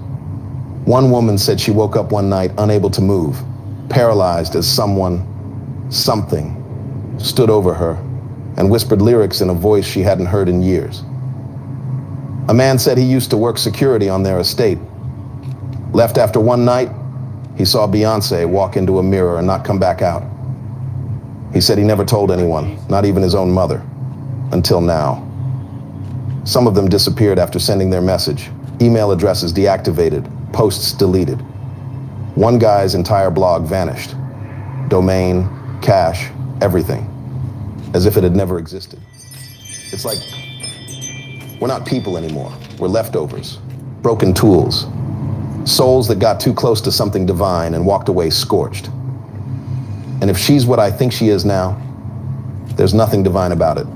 One woman said she woke up one night unable to move, paralyzed as something, stood over her and whispered lyrics in a voice she hadn't heard in years. A man said he used to work security on their estate. Left after one night, he saw Beyonce walk into a mirror and not come back out. He said he never told anyone, not even his own mother, until now. Some of them disappeared after sending their message. Email addresses deactivated, posts deleted. One guy's entire blog vanished. Domain, cache, everything. As if it had never existed. It's like we're not people anymore. We're leftovers, broken tools, souls that got too close to something divine and walked away scorched. And if she's what I think she is now, there's nothing divine about it.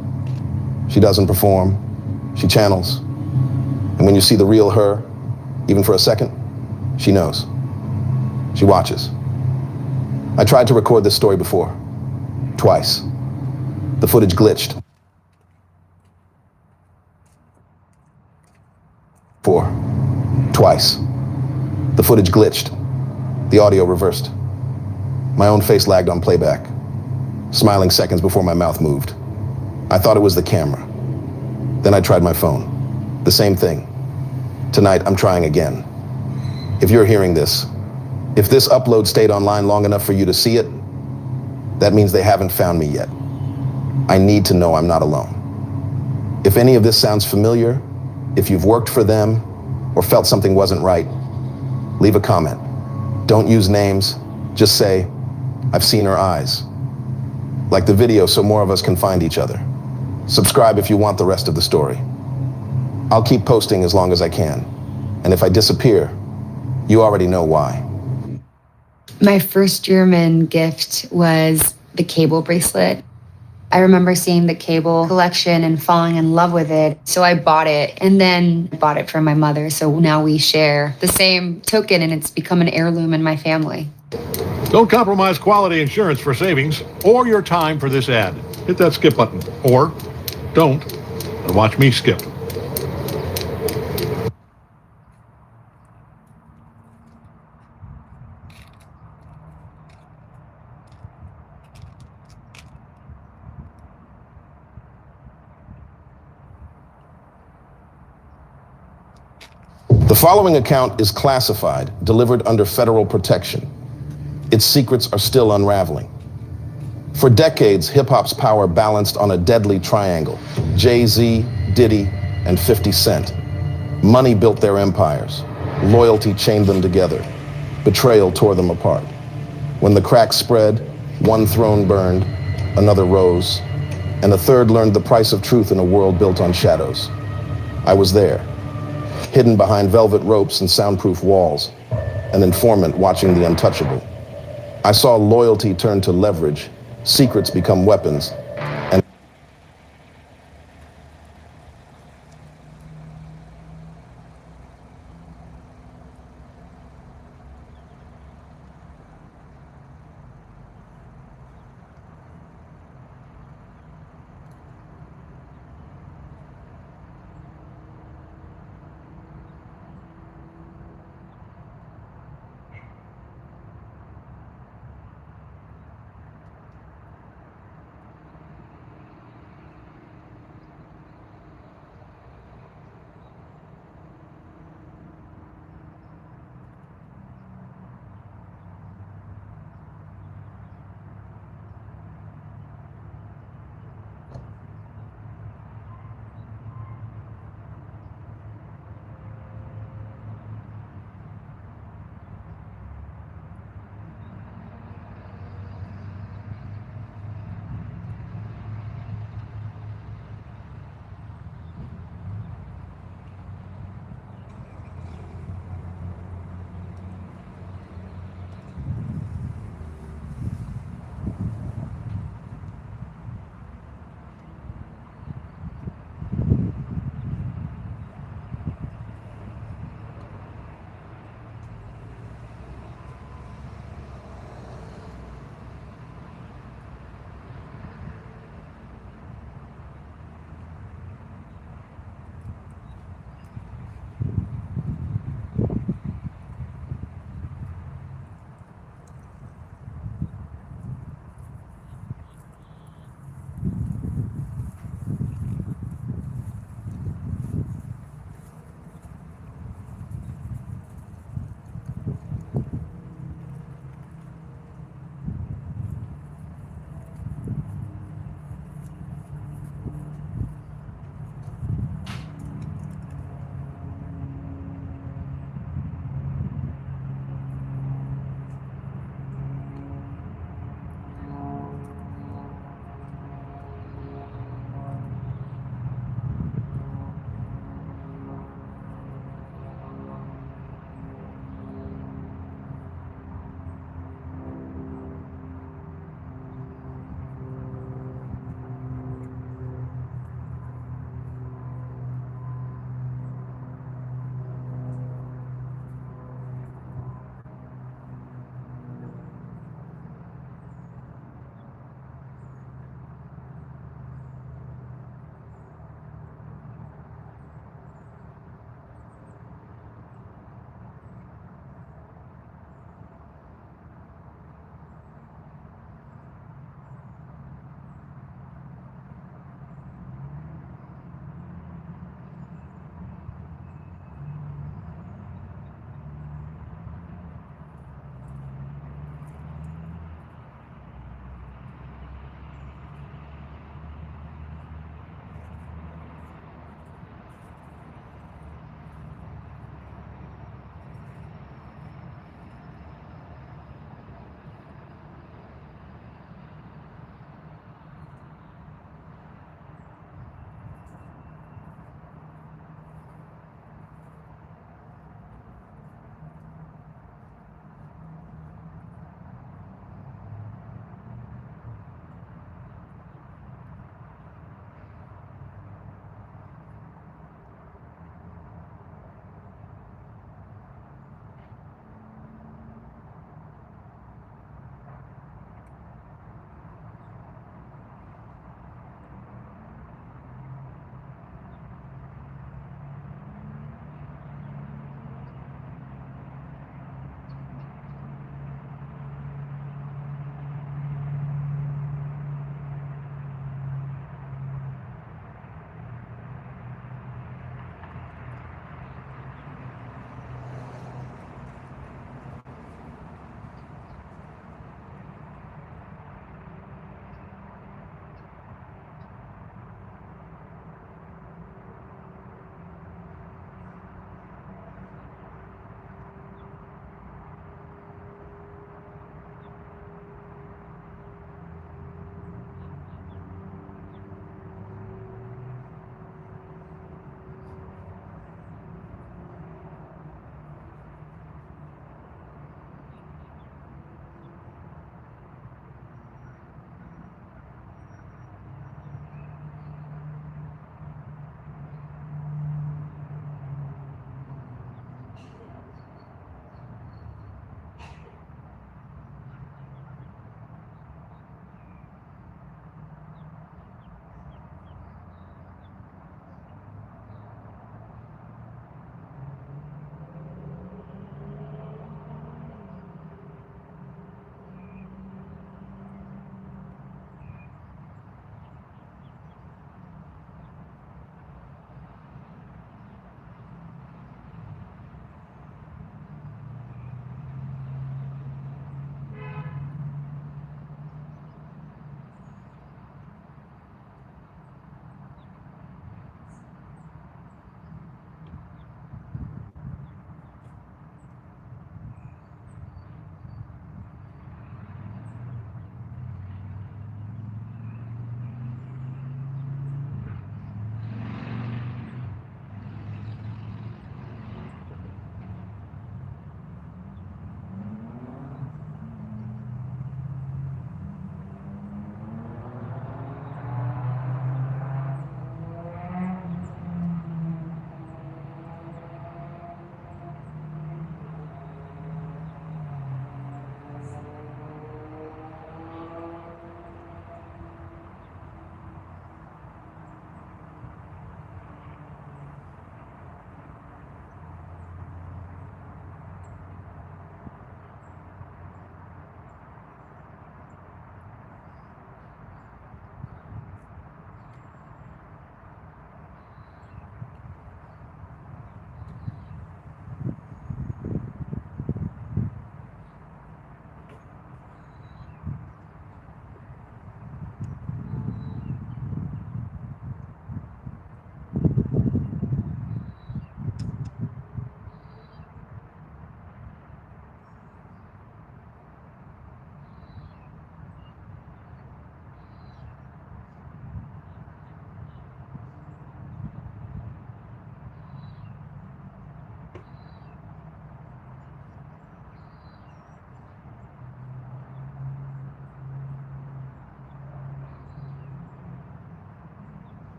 She doesn't perform, she channels. And when you see the real her, even for a second, she knows. She watches. I tried to record this story before, twice. The footage glitched. Twice. The footage glitched. The audio reversed. My own face lagged on playback, smiling seconds before my mouth moved. I thought it was the camera. Then I tried my phone. The same thing. Tonight, I'm trying again. If you're hearing this, if this upload stayed online long enough for you to see it, that means they haven't found me yet. I need to know I'm not alone. If any of this sounds familiar, if you've worked for them or felt something wasn't right, leave a comment. Don't use names, just say, I've seen her eyes. Like the video so more of us can find each other. Subscribe if you want the rest of the story. I'll keep posting as long as I can. And if I disappear, you already know why. My first German gift was the cable bracelet. I remember seeing the cable collection and falling in love with it. So I bought it and then bought it for my mother. So now we share the same token and it's become an heirloom in my family. Don't compromise quality insurance for savings or your time for this ad. Hit that skip button. Or don't and watch me skip. The following account is classified, delivered under federal protection. Its secrets are still unraveling. For decades, hip-hop's power balanced on a deadly triangle: Jay-Z, Diddy, and 50 Cent. Money built their empires. Loyalty chained them together. Betrayal tore them apart. When the cracks spread, one throne burned, another rose, and a third learned the price of truth in a world built on shadows. I was there, hidden behind velvet ropes and soundproof walls, an informant watching the untouchable. I saw loyalty turn to leverage, secrets become weapons, and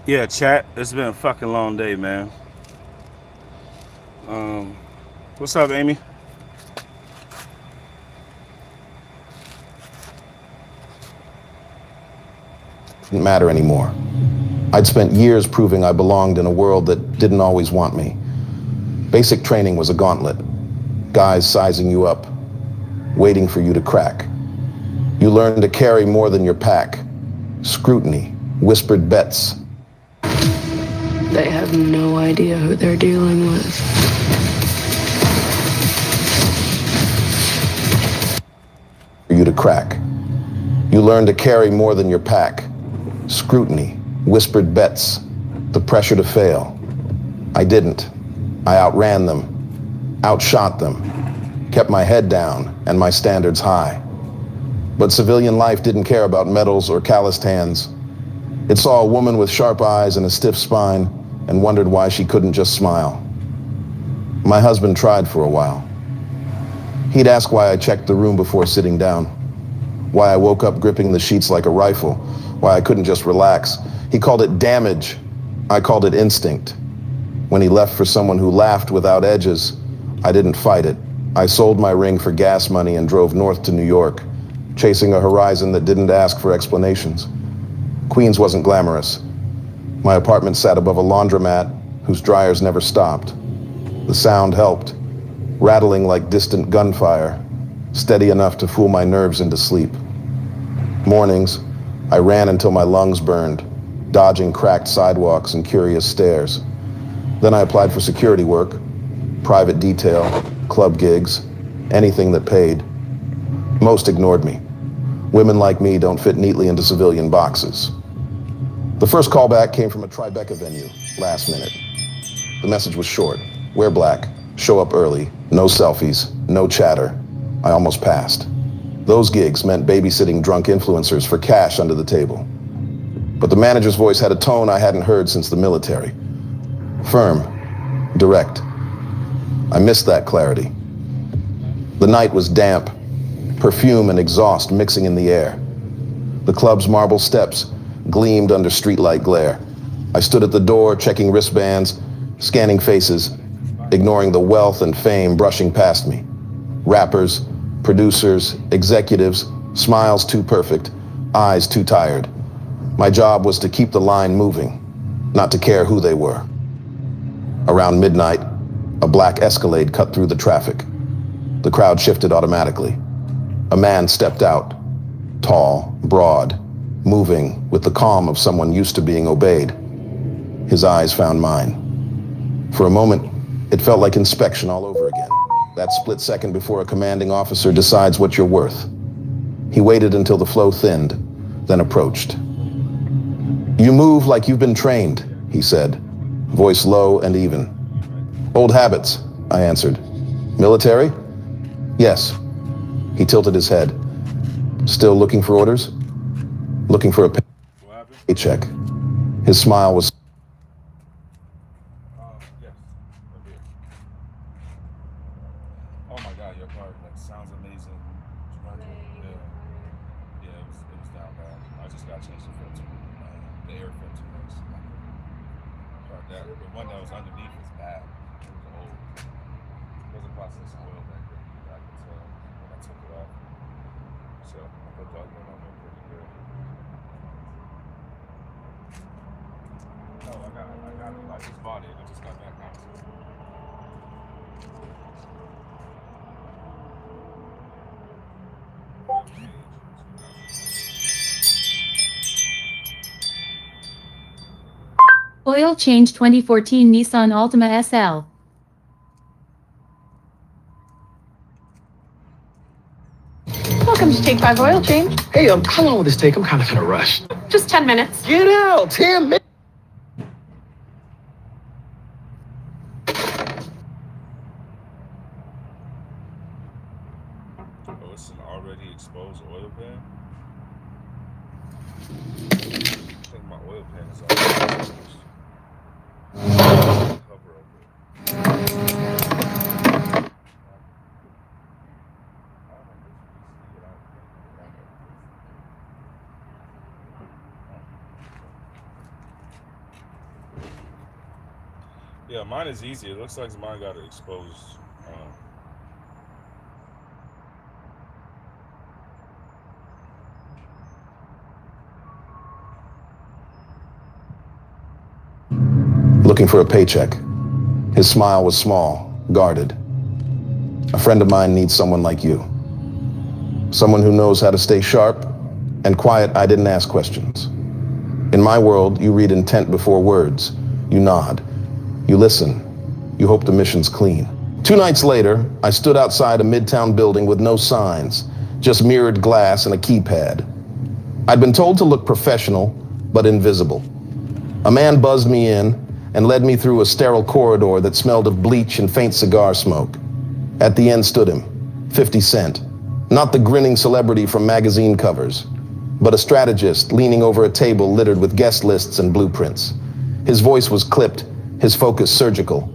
Yeah, chat. It's been a fucking long day, man. What's up, Amy? Didn't matter anymore. I'd spent years proving I belonged in a world that didn't always want me. Basic training was a gauntlet. Guys sizing you up, waiting for you to crack. You learn to carry more than your pack. Scrutiny, whispered bets. They have no idea who they're dealing with. For you to crack. You learn to carry more than your pack. Scrutiny, whispered bets, the pressure to fail. I didn't. I outran them, outshot them, kept my head down and my standards high. But civilian life didn't care about medals or calloused hands. It saw a woman with sharp eyes and a stiff spine and wondered why she couldn't just smile. My husband tried for a while. He'd ask why I checked the room before sitting down, why I woke up gripping the sheets like a rifle, why I couldn't just relax. He called it damage. I called it instinct. When he left for someone who laughed without edges, I didn't fight it. I sold my ring for gas money and drove north to New York, chasing a horizon that didn't ask for explanations. Queens wasn't glamorous. My apartment sat above a laundromat whose dryers never stopped. The sound helped, rattling like distant gunfire, steady enough to fool my nerves into sleep. Mornings, I ran until my lungs burned, dodging cracked sidewalks and curious stares. Then I applied for security work, private detail, club gigs, anything that paid. Most ignored me. Women like me don't fit neatly into civilian boxes. The first callback came from a Tribeca venue, last minute. The message was short. Wear black, show up early, no selfies, no chatter. I almost passed. Those gigs meant babysitting drunk influencers for cash under the table. But the manager's voice had a tone I hadn't heard since the military. Firm, direct. I missed that clarity. The night was damp, perfume and exhaust mixing in the air. The club's marble steps gleamed under streetlight glare. I stood at the door, checking wristbands, scanning faces, ignoring the wealth and fame brushing past me. Rappers, producers, executives, smiles too perfect, eyes too tired. My job was to keep the line moving, not to care who they were. Around midnight, a black Escalade cut through the traffic. The crowd shifted automatically. A man stepped out, tall, broad, moving with the calm of someone used to being obeyed. His eyes found mine. For a moment, it felt like inspection all over again. That split second before a commanding officer decides what you're worth. He waited until the flow thinned, then approached. "You move like you've been trained," he said, voice low and even. "Old habits," I answered. "Military?" "Yes." He tilted his head. "Still looking for orders?" "Looking for a paycheck." His smile was... Oh my god, your car like sounds amazing. Yeah, it was down bad. I just got changed the filter. The air filter was that. The one that was underneath was bad. It was old. There was a process of oil back there. I could tell when I took it off. So I put that one on there pretty good. No, I just bought it. I just got back onto it. Oil change 2014 Nissan Altima SL. Welcome to Take 5 Oil Change. Hey, how long will this take? I'm kind of in a rush. Just 10 minutes. Get out! 10 minutes! Oh, it's an already exposed oil pan? I think my oil pan is already exposed. Cover over it. Yeah, mine is easy. It looks like mine got it exposed. Looking for a paycheck. His smile was small, guarded. A friend of mine needs someone like you. Someone who knows how to stay sharp and quiet. I didn't ask questions. In my world, you read intent before words. You nod. You listen. You hope the mission's clean. 2 nights later, I stood outside a midtown building with no signs, just mirrored glass and a keypad. I'd been told to look professional, but invisible. A man buzzed me in and led me through a sterile corridor that smelled of bleach and faint cigar smoke. At the end stood him, 50 Cent. Not the grinning celebrity from magazine covers, but a strategist leaning over a table littered with guest lists and blueprints. His voice was clipped, his focus surgical.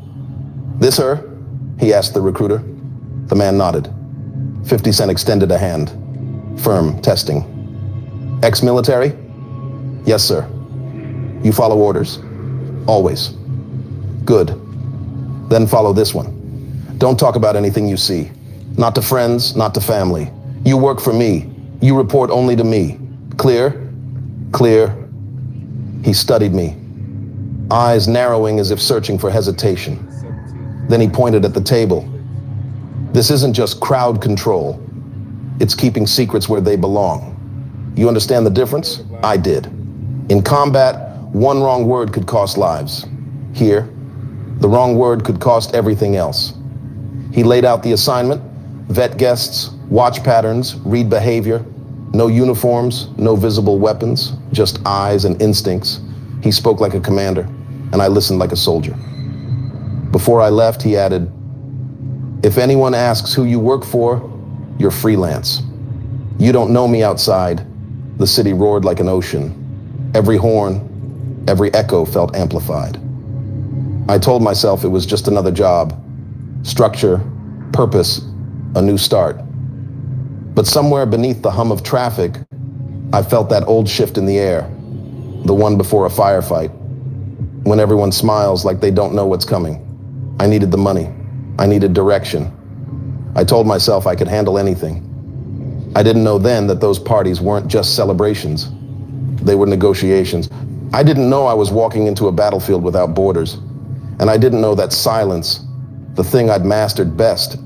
"This her?" he asked the recruiter. The man nodded. 50 Cent extended a hand. Firm, testing. "Ex-military?" "Yes, sir." "You follow orders?" "Always." "Good. Then follow this one. Don't talk about anything you see. Not to friends, not to family. You work for me. You report only to me. Clear?" "Clear." He studied me, eyes narrowing as if searching for hesitation. Then he pointed at the table. "This isn't just crowd control. It's keeping secrets where they belong. You understand the difference?" I did. In combat, one wrong word could cost lives. Here, the wrong word could cost everything else. He laid out the assignment: vet guests, watch patterns, read behavior. No uniforms, no visible weapons, just eyes and instincts. He spoke like a commander, and I listened like a soldier. Before I left, he added, "If anyone asks who you work for, you're freelance. You don't know me outside." The city roared like an ocean. Every horn, every echo felt amplified. I told myself it was just another job. Structure, purpose, a new start. But somewhere beneath the hum of traffic, I felt that old shift in the air, the one before a firefight, when everyone smiles like they don't know what's coming. I needed the money. I needed direction. I told myself I could handle anything. I didn't know then that those parties weren't just celebrations. They were negotiations. I didn't know I was walking into a battlefield without borders. And I didn't know that silence, the thing I'd mastered best,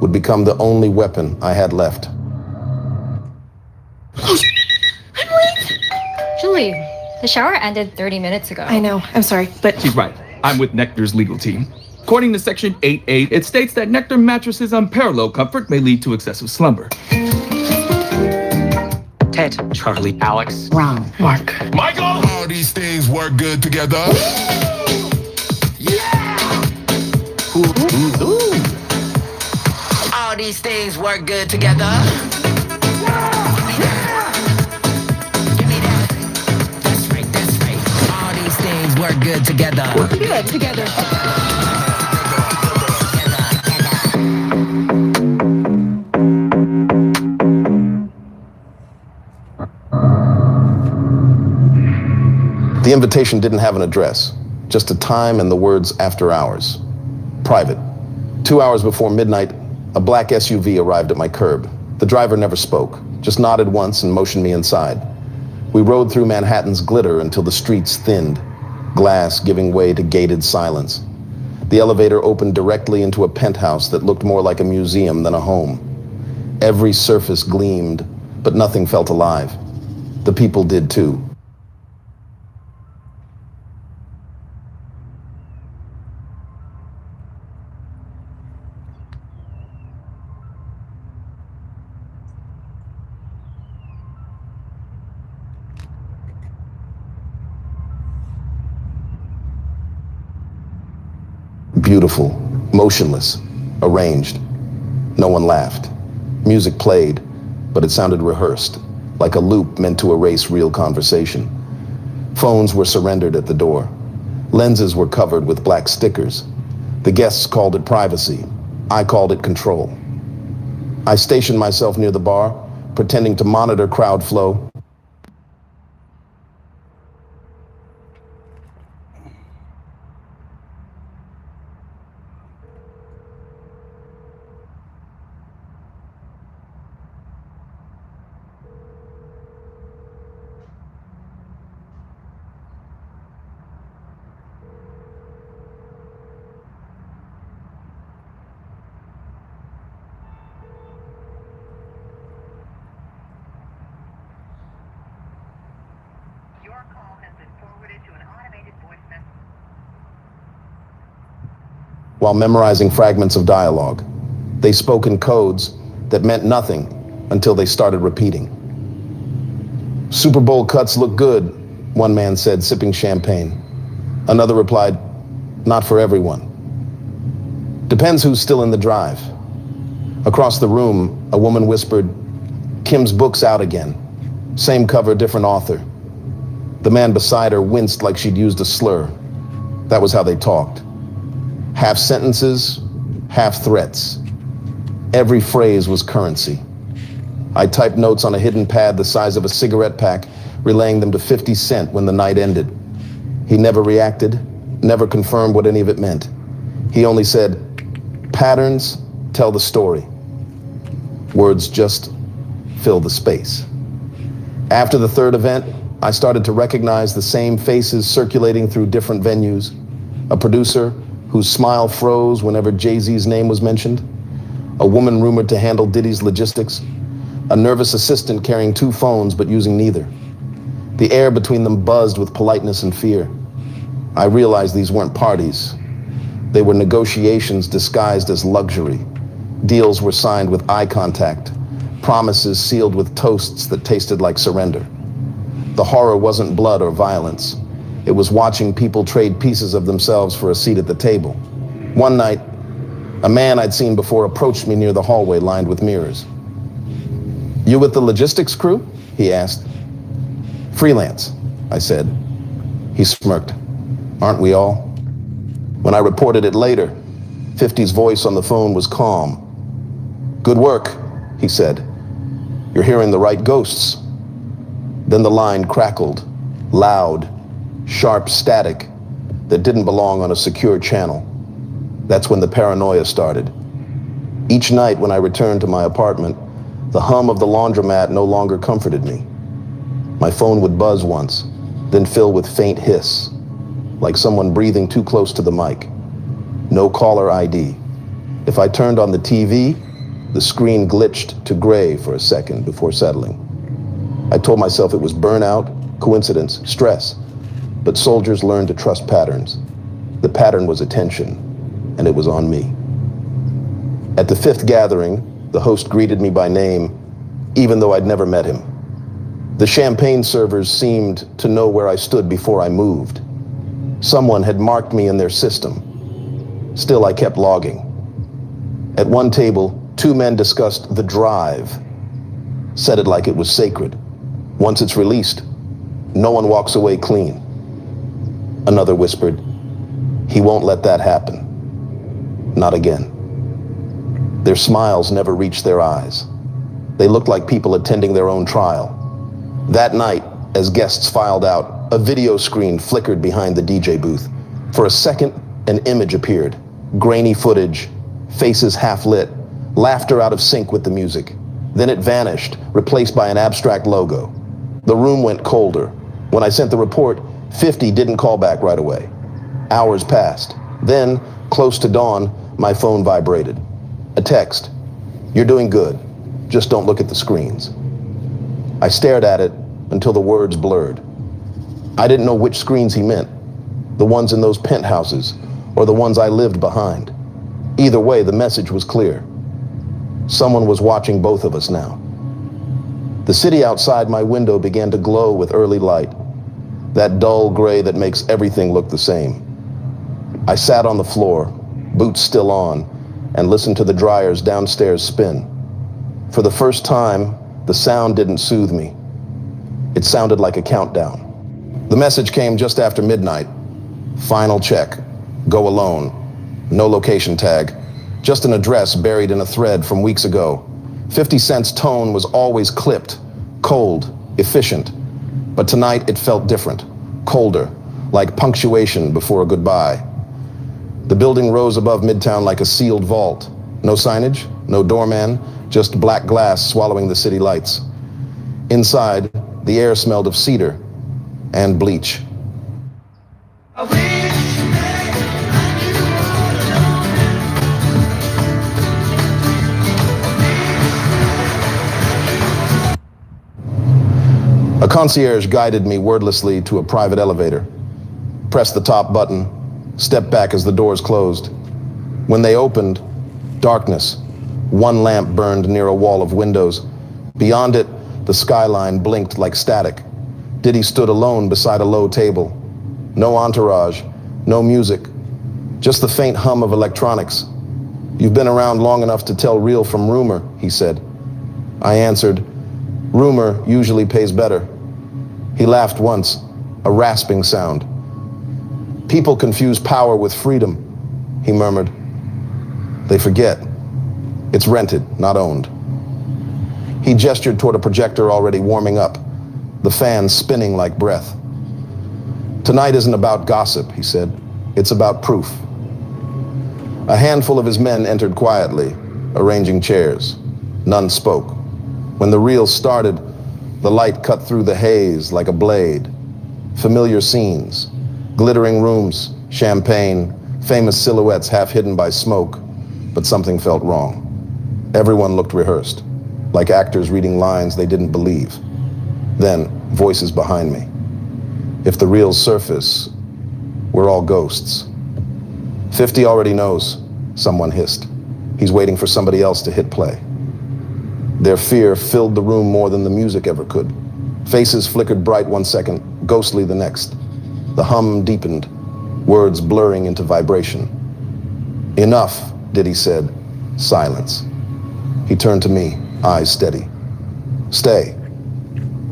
would become the only weapon I had left. Julie, the shower ended 30 minutes ago. I know. I'm sorry, but She's right. I'm with Nectar's legal team. According to Section 8A, it states that Nectar mattresses' unparalleled comfort may lead to excessive slumber. Ted, Charlie, Alex, Ron, Mark. Michael! All these things work good together. Ooh. All these things work good together. Give me that. That's right. All these things work good together. Work good together. The invitation didn't have an address, just a time and the words "after hours." Private. 2 hours before midnight, a black SUV arrived at my curb. The driver never spoke, just nodded once and motioned me inside. We rode through Manhattan's glitter until the streets thinned, glass giving way to gated silence. The elevator opened directly into a penthouse that looked more like a museum than a home. Every surface gleamed, but nothing felt alive. The people did too. Beautiful, motionless, arranged. No one laughed. Music played, but it sounded rehearsed, like a loop meant to erase real conversation. Phones were surrendered at the door. Lenses were covered with black stickers. The guests called it privacy. I called it control. I stationed myself near the bar, pretending to monitor crowd flow. while memorizing fragments of dialogue. They spoke in codes that meant nothing until they started repeating. Super Bowl cuts look good, one man said, sipping champagne. Another replied, not for everyone. Depends who's still in the drive. Across the room, a woman whispered, Kim's book's out again. Same cover, different author. The man beside her winced like she'd used a slur. That was how they talked. Half sentences, half threats. Every phrase was currency. I typed notes on a hidden pad the size of a cigarette pack, relaying them to 50 Cent when the night ended. He never reacted, never confirmed what any of it meant. He only said, patterns tell the story. Words just fill the space. After the third event, I started to recognize the same faces circulating through different venues. A producer whose smile froze whenever Jay-Z's name was mentioned. A woman rumored to handle Diddy's logistics. A nervous assistant carrying 2 phones but using neither. The air between them buzzed with politeness and fear. I realized these weren't parties. They were negotiations disguised as luxury. Deals were signed with eye contact. Promises sealed with toasts that tasted like surrender. The horror wasn't blood or violence. It was watching people trade pieces of themselves for a seat at the table. One night, a man I'd seen before approached me near the hallway lined with mirrors. You with the logistics crew? He asked. Freelance, I said. He smirked. Aren't we all? When I reported it later, 50's voice on the phone was calm. Good work, he said. You're hearing the right ghosts. Then the line crackled, loud, sharp static that didn't belong on a secure channel. That's when the paranoia started. Each night when I returned to my apartment, the hum of the laundromat no longer comforted me. My phone would buzz once, then fill with faint hiss, like someone breathing too close to the mic. No caller ID. If I turned on the TV, the screen glitched to gray for a second before settling. I told myself it was burnout, coincidence, stress, but soldiers learned to trust patterns. The pattern was attention, and it was on me. At the 5th gathering, the host greeted me by name, even though I'd never met him. The champagne servers seemed to know where I stood before I moved. Someone had marked me in their system. Still, I kept logging. At one table, 2 men discussed the drive, said it like it was sacred. Once it's released, no one walks away clean. Another whispered, he won't let that happen. Not again. Their smiles never reached their eyes. They looked like people attending their own trial. That night, as guests filed out, a video screen flickered behind the DJ booth. For a second, an image appeared. Grainy footage, faces half lit, laughter out of sync with the music. Then it vanished, replaced by an abstract logo. The room went colder. When I sent the report, 50 didn't call back right away. Hours passed. Then, close to dawn, my phone vibrated. A text. You're doing good. Just don't look at the screens. I stared at it until the words blurred. I didn't know which screens he meant. The ones in those penthouses, or the ones I lived behind. Either way, the message was clear. Someone was watching both of us now. The city outside my window began to glow with early light. That dull gray that makes everything look the same. I sat on the floor, boots still on, and listened to the dryers downstairs spin. For the first time, the sound didn't soothe me. It sounded like a countdown. The message came just after midnight. Final check. Go alone. No location tag. Just an address buried in a thread from weeks ago. 50 Cent's tone was always clipped, cold, efficient. But tonight it felt different, colder, like punctuation before a goodbye. The building rose above Midtown like a sealed vault. No signage, no doorman, just black glass swallowing the city lights. Inside, the air smelled of cedar and bleach. A concierge guided me wordlessly to a private elevator. Pressed the top button, stepped back as the doors closed. When they opened, darkness. One lamp burned near a wall of windows. Beyond it, the skyline blinked like static. Diddy stood alone beside a low table. No entourage, no music, just the faint hum of electronics. "You've been around long enough to tell real from rumor," he said. I answered, "Rumor usually pays better." He laughed once, a rasping sound. "People confuse power with freedom," he murmured. "They forget. It's rented, not owned." He gestured toward a projector already warming up, the fan spinning like breath. "Tonight isn't about gossip," he said. "It's about proof." A handful of his men entered quietly, arranging chairs. None spoke. When the reel started, the light cut through the haze like a blade. Familiar scenes, glittering rooms, champagne, famous silhouettes half hidden by smoke, but something felt wrong. Everyone looked rehearsed, like actors reading lines they didn't believe. Then, voices behind me. "If the reels surface, we're all ghosts." 50 already knows, someone hissed. He's waiting for somebody else to hit play. Their fear filled the room more than the music ever could. Faces flickered bright one second, ghostly the next. The hum deepened, words blurring into vibration. "Enough," Diddy said. Silence. He turned to me, eyes steady. "Stay."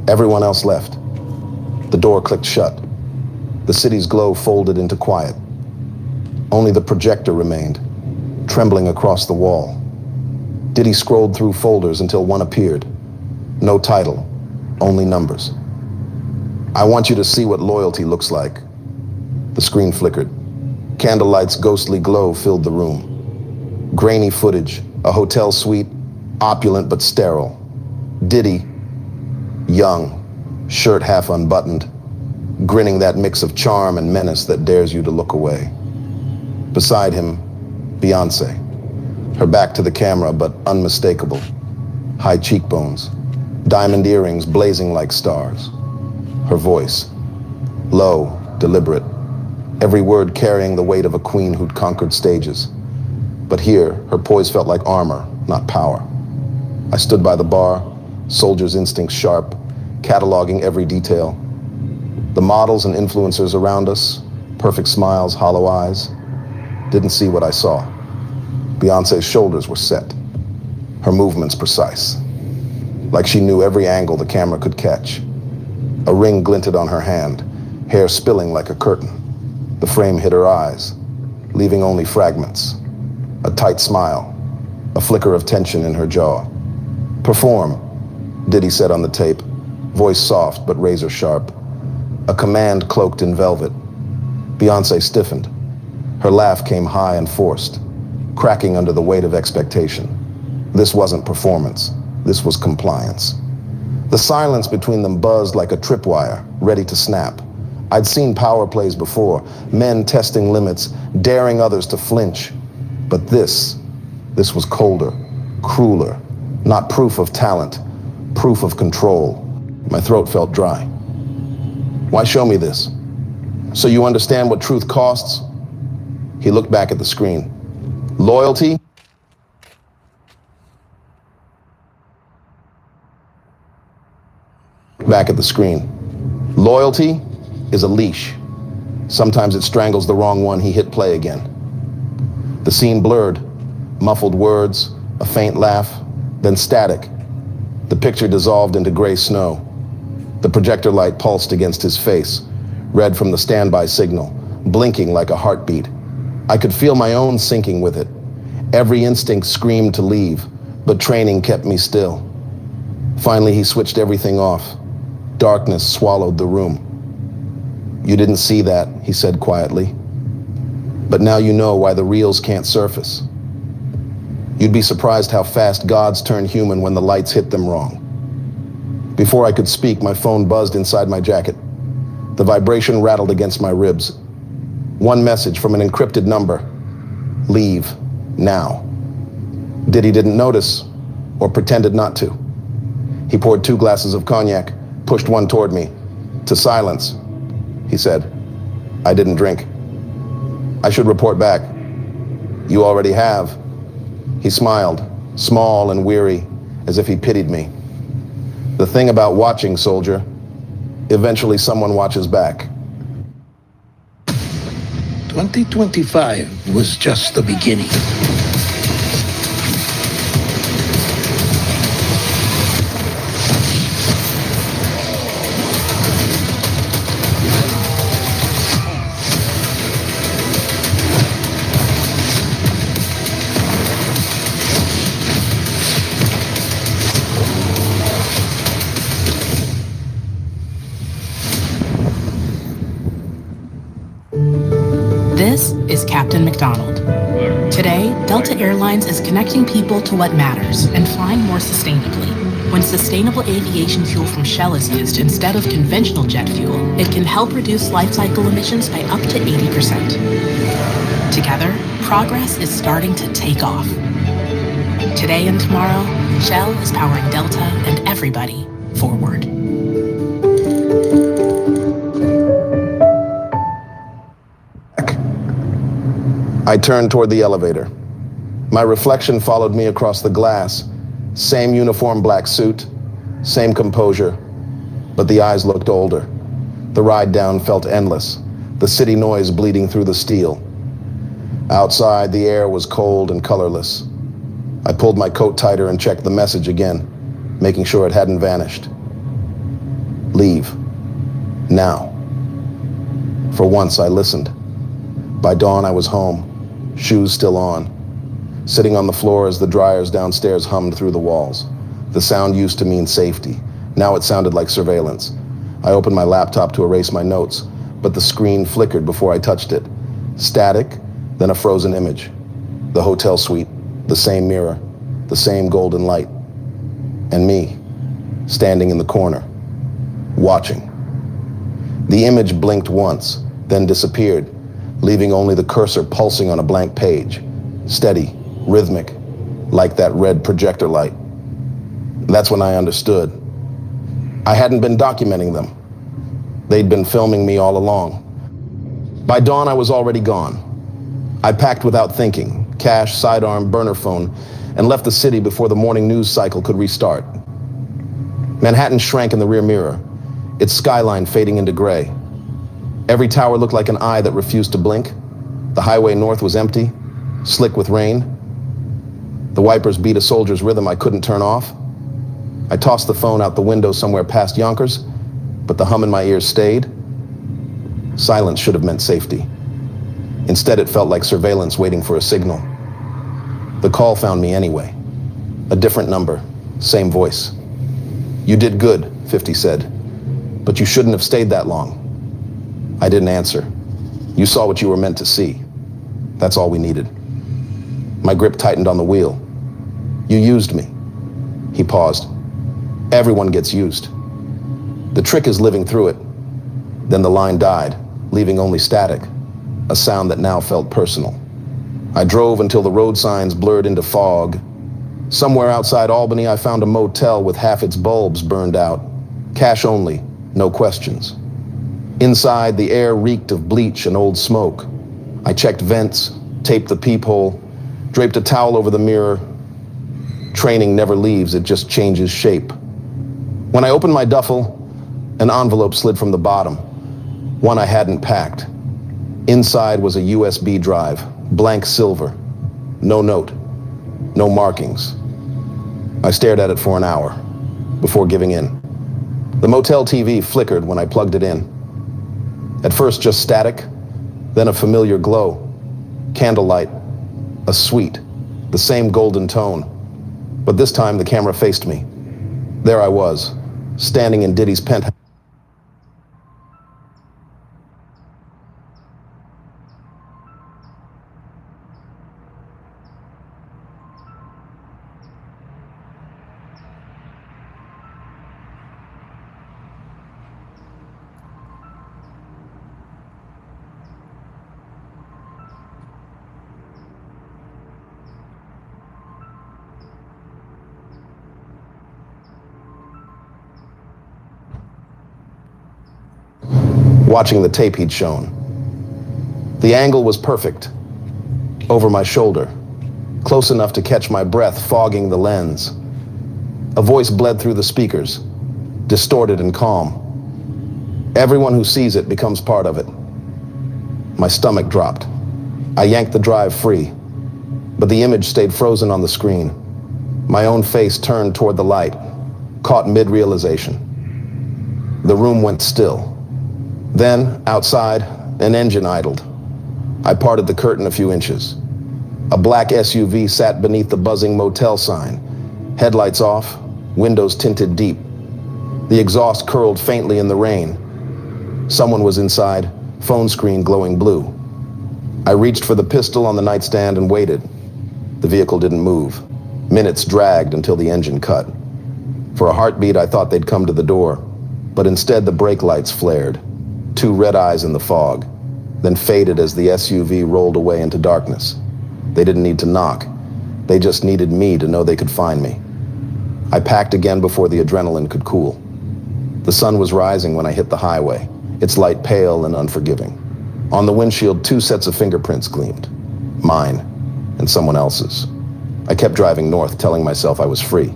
Everyone else left. The door clicked shut. The city's glow folded into quiet. Only the projector remained, trembling across the wall. Diddy scrolled through folders until one appeared. No title, only numbers. "I want you to see what loyalty looks like." The screen flickered. Candlelight's ghostly glow filled the room. Grainy footage, a hotel suite, opulent but sterile. Diddy, young, shirt half unbuttoned, grinning that mix of charm and menace that dares you to look away. Beside him, Beyoncé, her back to the camera but unmistakable. High cheekbones, diamond earrings blazing like stars. Her voice, low, deliberate, every word carrying the weight of a queen who'd conquered stages. But here, her poise felt like armor, not power. I stood by the bar, soldier's instincts sharp, cataloging every detail. The models and influencers around us, perfect smiles, hollow eyes, didn't see what I saw. Beyoncé's shoulders were set, her movements precise, like she knew every angle the camera could catch. A ring glinted on her hand, hair spilling like a curtain. The frame hit her eyes, leaving only fragments. A tight smile, a flicker of tension in her jaw. "Perform," Diddy said on the tape, voice soft but razor sharp. A command cloaked in velvet. Beyoncé stiffened. Her laugh came high and forced, cracking under the weight of expectation. This wasn't performance. This was compliance. The silence between them buzzed like a tripwire, ready to snap. I'd seen power plays before, men testing limits, daring others to flinch. But this was colder, crueler, not proof of talent, proof of control. My throat felt dry. "Why show me this? So you understand what truth costs?" He looked back at the screen. "Loyalty?" Back at the screen. "Loyalty is a leash. Sometimes it strangles the wrong one." He hit play again. The scene blurred, muffled words, a faint laugh, then static. The picture dissolved into gray snow. The projector light pulsed against his face, red from the standby signal, blinking like a heartbeat. I could feel my own sinking with it. Every instinct screamed to leave, but training kept me still. Finally, he switched everything off. Darkness swallowed the room. "You didn't see that," he said quietly. "But now you know why the reels can't surface. You'd be surprised how fast gods turn human when the lights hit them wrong." Before I could speak, my phone buzzed inside my jacket. The vibration rattled against my ribs. One message from an encrypted number. "Leave, now." Diddy didn't notice, or pretended not to. He poured 2 glasses of cognac, pushed one toward me. "To silence," he said. I didn't drink. "I should report back." You already have. He smiled, small and weary, as if he pitied me. The thing about watching, soldier, eventually someone watches back. 2025 was just the beginning. This is Captain McDonald. Today, Delta Airlines is connecting people to what matters and flying more sustainably. When sustainable aviation fuel from Shell is used instead of conventional jet fuel, it can help reduce life cycle emissions by up to 80%. Together, progress is starting to take off. Today and tomorrow, Shell is powering Delta and everybody forward. I turned toward the elevator. My reflection followed me across the glass. Same uniform black suit, same composure, but the eyes looked older. The ride down felt endless, the city noise bleeding through the steel. Outside, the air was cold and colorless. I pulled my coat tighter and checked the message again, making sure it hadn't vanished. Leave. Now. For once, I listened. By dawn, I was home. Shoes still on, sitting on the floor as the dryers downstairs hummed through the walls. The sound used to mean safety. Now it sounded like surveillance. I opened my laptop to erase my notes, but the screen flickered before I touched it. Static, then a frozen image. The hotel suite, the same mirror, the same golden light. And me, standing in the corner, watching. The image blinked once, then disappeared, leaving only the cursor pulsing on a blank page, steady, rhythmic, like that red projector light. That's when I understood. I hadn't been documenting them. They'd been filming me all along. By dawn, I was already gone. I packed without thinking, cash, sidearm, burner phone, and left the city before the morning news cycle could restart. Manhattan shrank in the rear mirror, its skyline fading into gray. Every tower looked like an eye that refused to blink. The highway north was empty, slick with rain. The wipers beat a soldier's rhythm I couldn't turn off. I tossed the phone out the window somewhere past Yonkers, but the hum in my ears stayed. Silence should have meant safety. Instead, it felt like surveillance waiting for a signal. The call found me anyway. A different number, same voice. "You did good," 50 said, "but you shouldn't have stayed that long." I didn't answer. You saw what you were meant to see. That's all we needed. My grip tightened on the wheel. "You used me." He paused. "Everyone gets used. The trick is living through it." Then the line died, leaving only static, a sound that now felt personal. I drove until the road signs blurred into fog. Somewhere outside Albany, I found a motel with half its bulbs burned out. Cash only, no questions. Inside, the air reeked of bleach and old smoke. I checked vents, taped the peephole, draped a towel over the mirror. Training never leaves, it just changes shape. When I opened my duffel, an envelope slid from the bottom, one I hadn't packed. Inside was a USB drive, blank silver. No note, no markings. I stared at it for an hour before giving in. The motel TV flickered when I plugged it in. At first just static, then a familiar glow. Candlelight, a suite, the same golden tone. But this time the camera faced me. There I was, standing in Diddy's penthouse. Watching the tape he'd shown. The angle was perfect. over my shoulder, close enough to catch my breath fogging the lens. A voice bled through the speakers, distorted and calm. Everyone who sees it becomes part of it. My stomach dropped. I yanked the drive free, but the image stayed frozen on the screen. My own face turned toward the light, caught mid-realization. The room went still. Then, outside, an engine idled. I parted the curtain a few inches. A black SUV sat beneath the buzzing motel sign, headlights off, windows tinted deep. The exhaust curled faintly in the rain. Someone was inside, phone screen glowing blue. I reached for the pistol on the nightstand and waited. The vehicle didn't move. Minutes dragged until the engine cut. For a heartbeat, I thought they'd come to the door, but instead the brake lights flared, 2 red eyes in the fog, then faded as the SUV rolled away into darkness. They didn't need to knock. They just needed me to know they could find me. I packed again before the adrenaline could cool. The sun was rising when I hit the highway, its light pale and unforgiving. On the windshield, 2 sets of fingerprints gleamed, mine and someone else's. I kept driving north, telling myself I was free.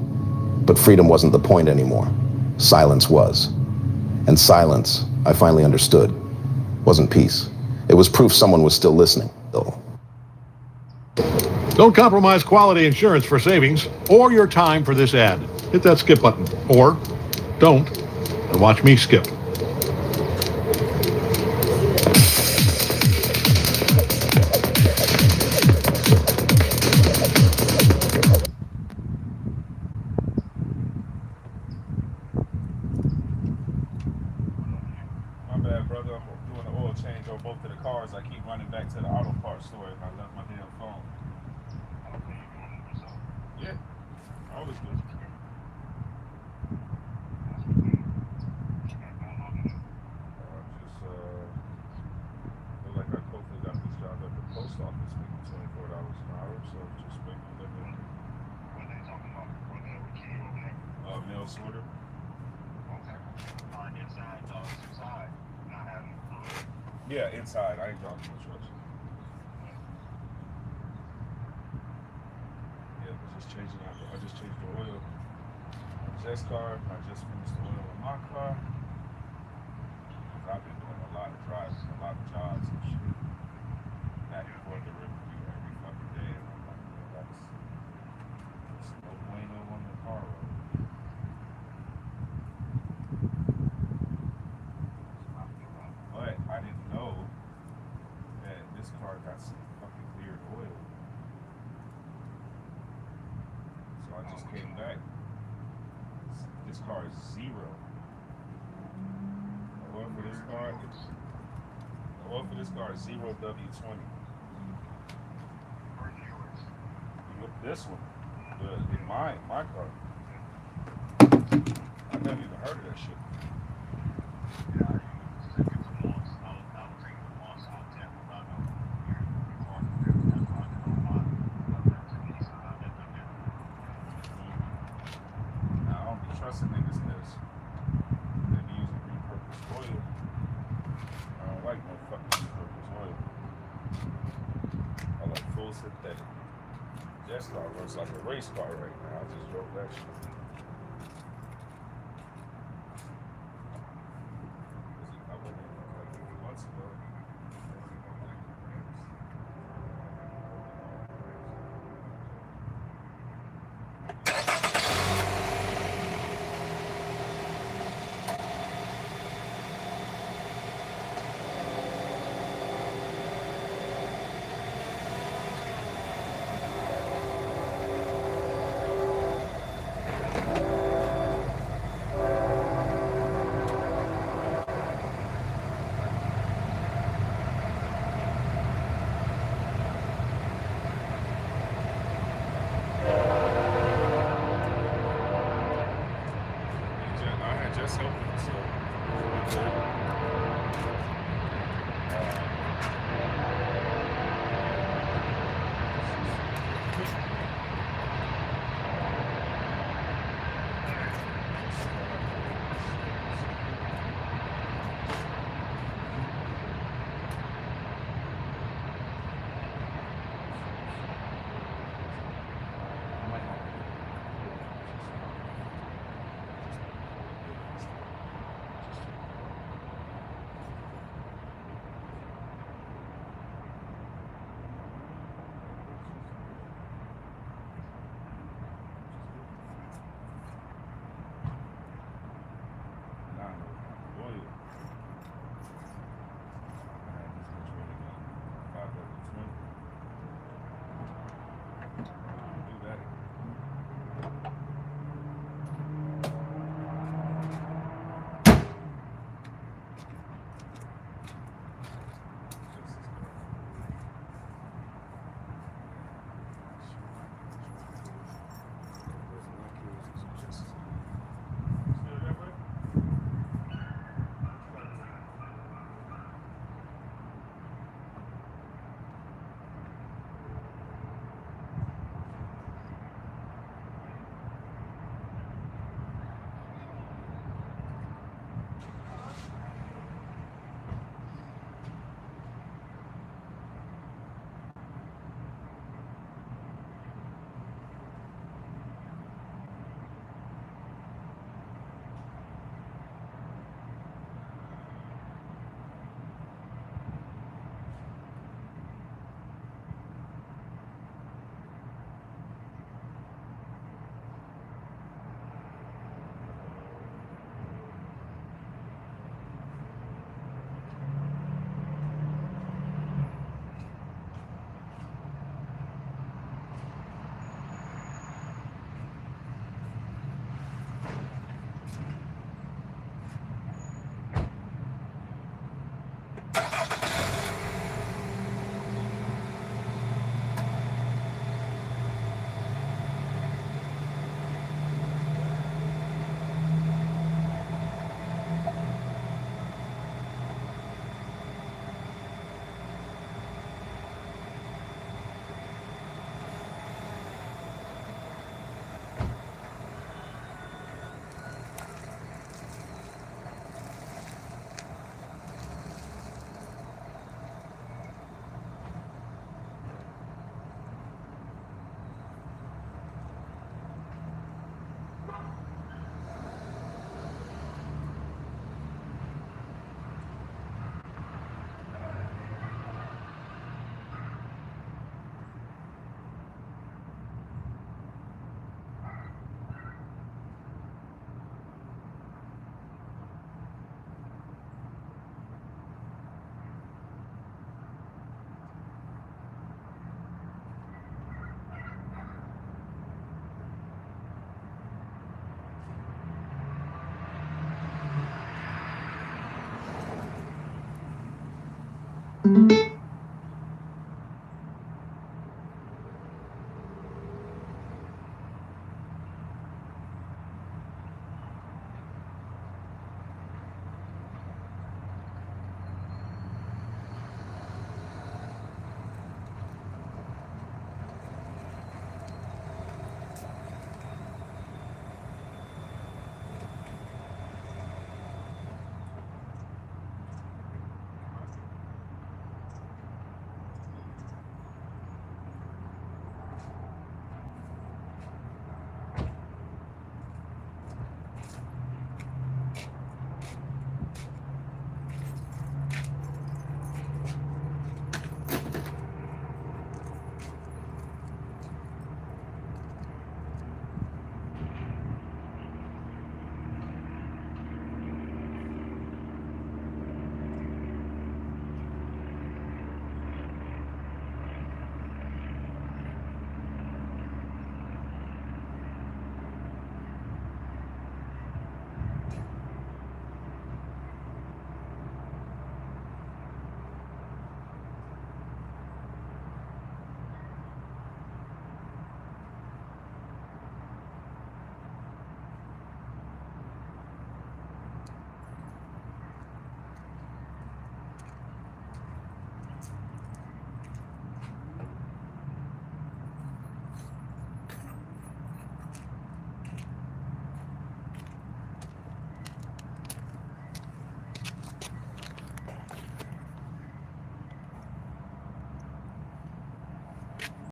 But freedom wasn't the point anymore. Silence was. And silence, I finally understood, wasn't peace. It was proof someone was still listening. Don't compromise quality insurance for savings or your time for this ad. Hit that skip button. Or don't, and watch me skip. My bad, brother. I'm doing an oil change on both of the cars. I keep running back to the auto parts store and I left my damn phone. Yeah, always good. Look like I hopefully got this job at the post office making $24 an hour, so just making a living. What are they talking about? What the key over there? Mail sorter. Okay. Inside, inside. Not having. Yeah, inside. I ain't driving construction. Yeah, but just changing out. I just changed the oil on Jeff's car. I just finished the oil on my car. I've been doing a lot of drives, a lot of jobs and shit. Back and forth the Riverview every fucking day. And I'm like, that's no bueno on the car road. But I didn't know that this car got some fucking weird oil. So I just came back. This car is zero. The oil for this car is 0 W20. This one, my car. I never even heard of that shit. I don't be trusting niggas this. They be using repurposed oil. I don't like no fucking repurposed oil. I like full synthetic. That car looks like a race car right now. I just drove that shit. I went in like a few months ago. Peace.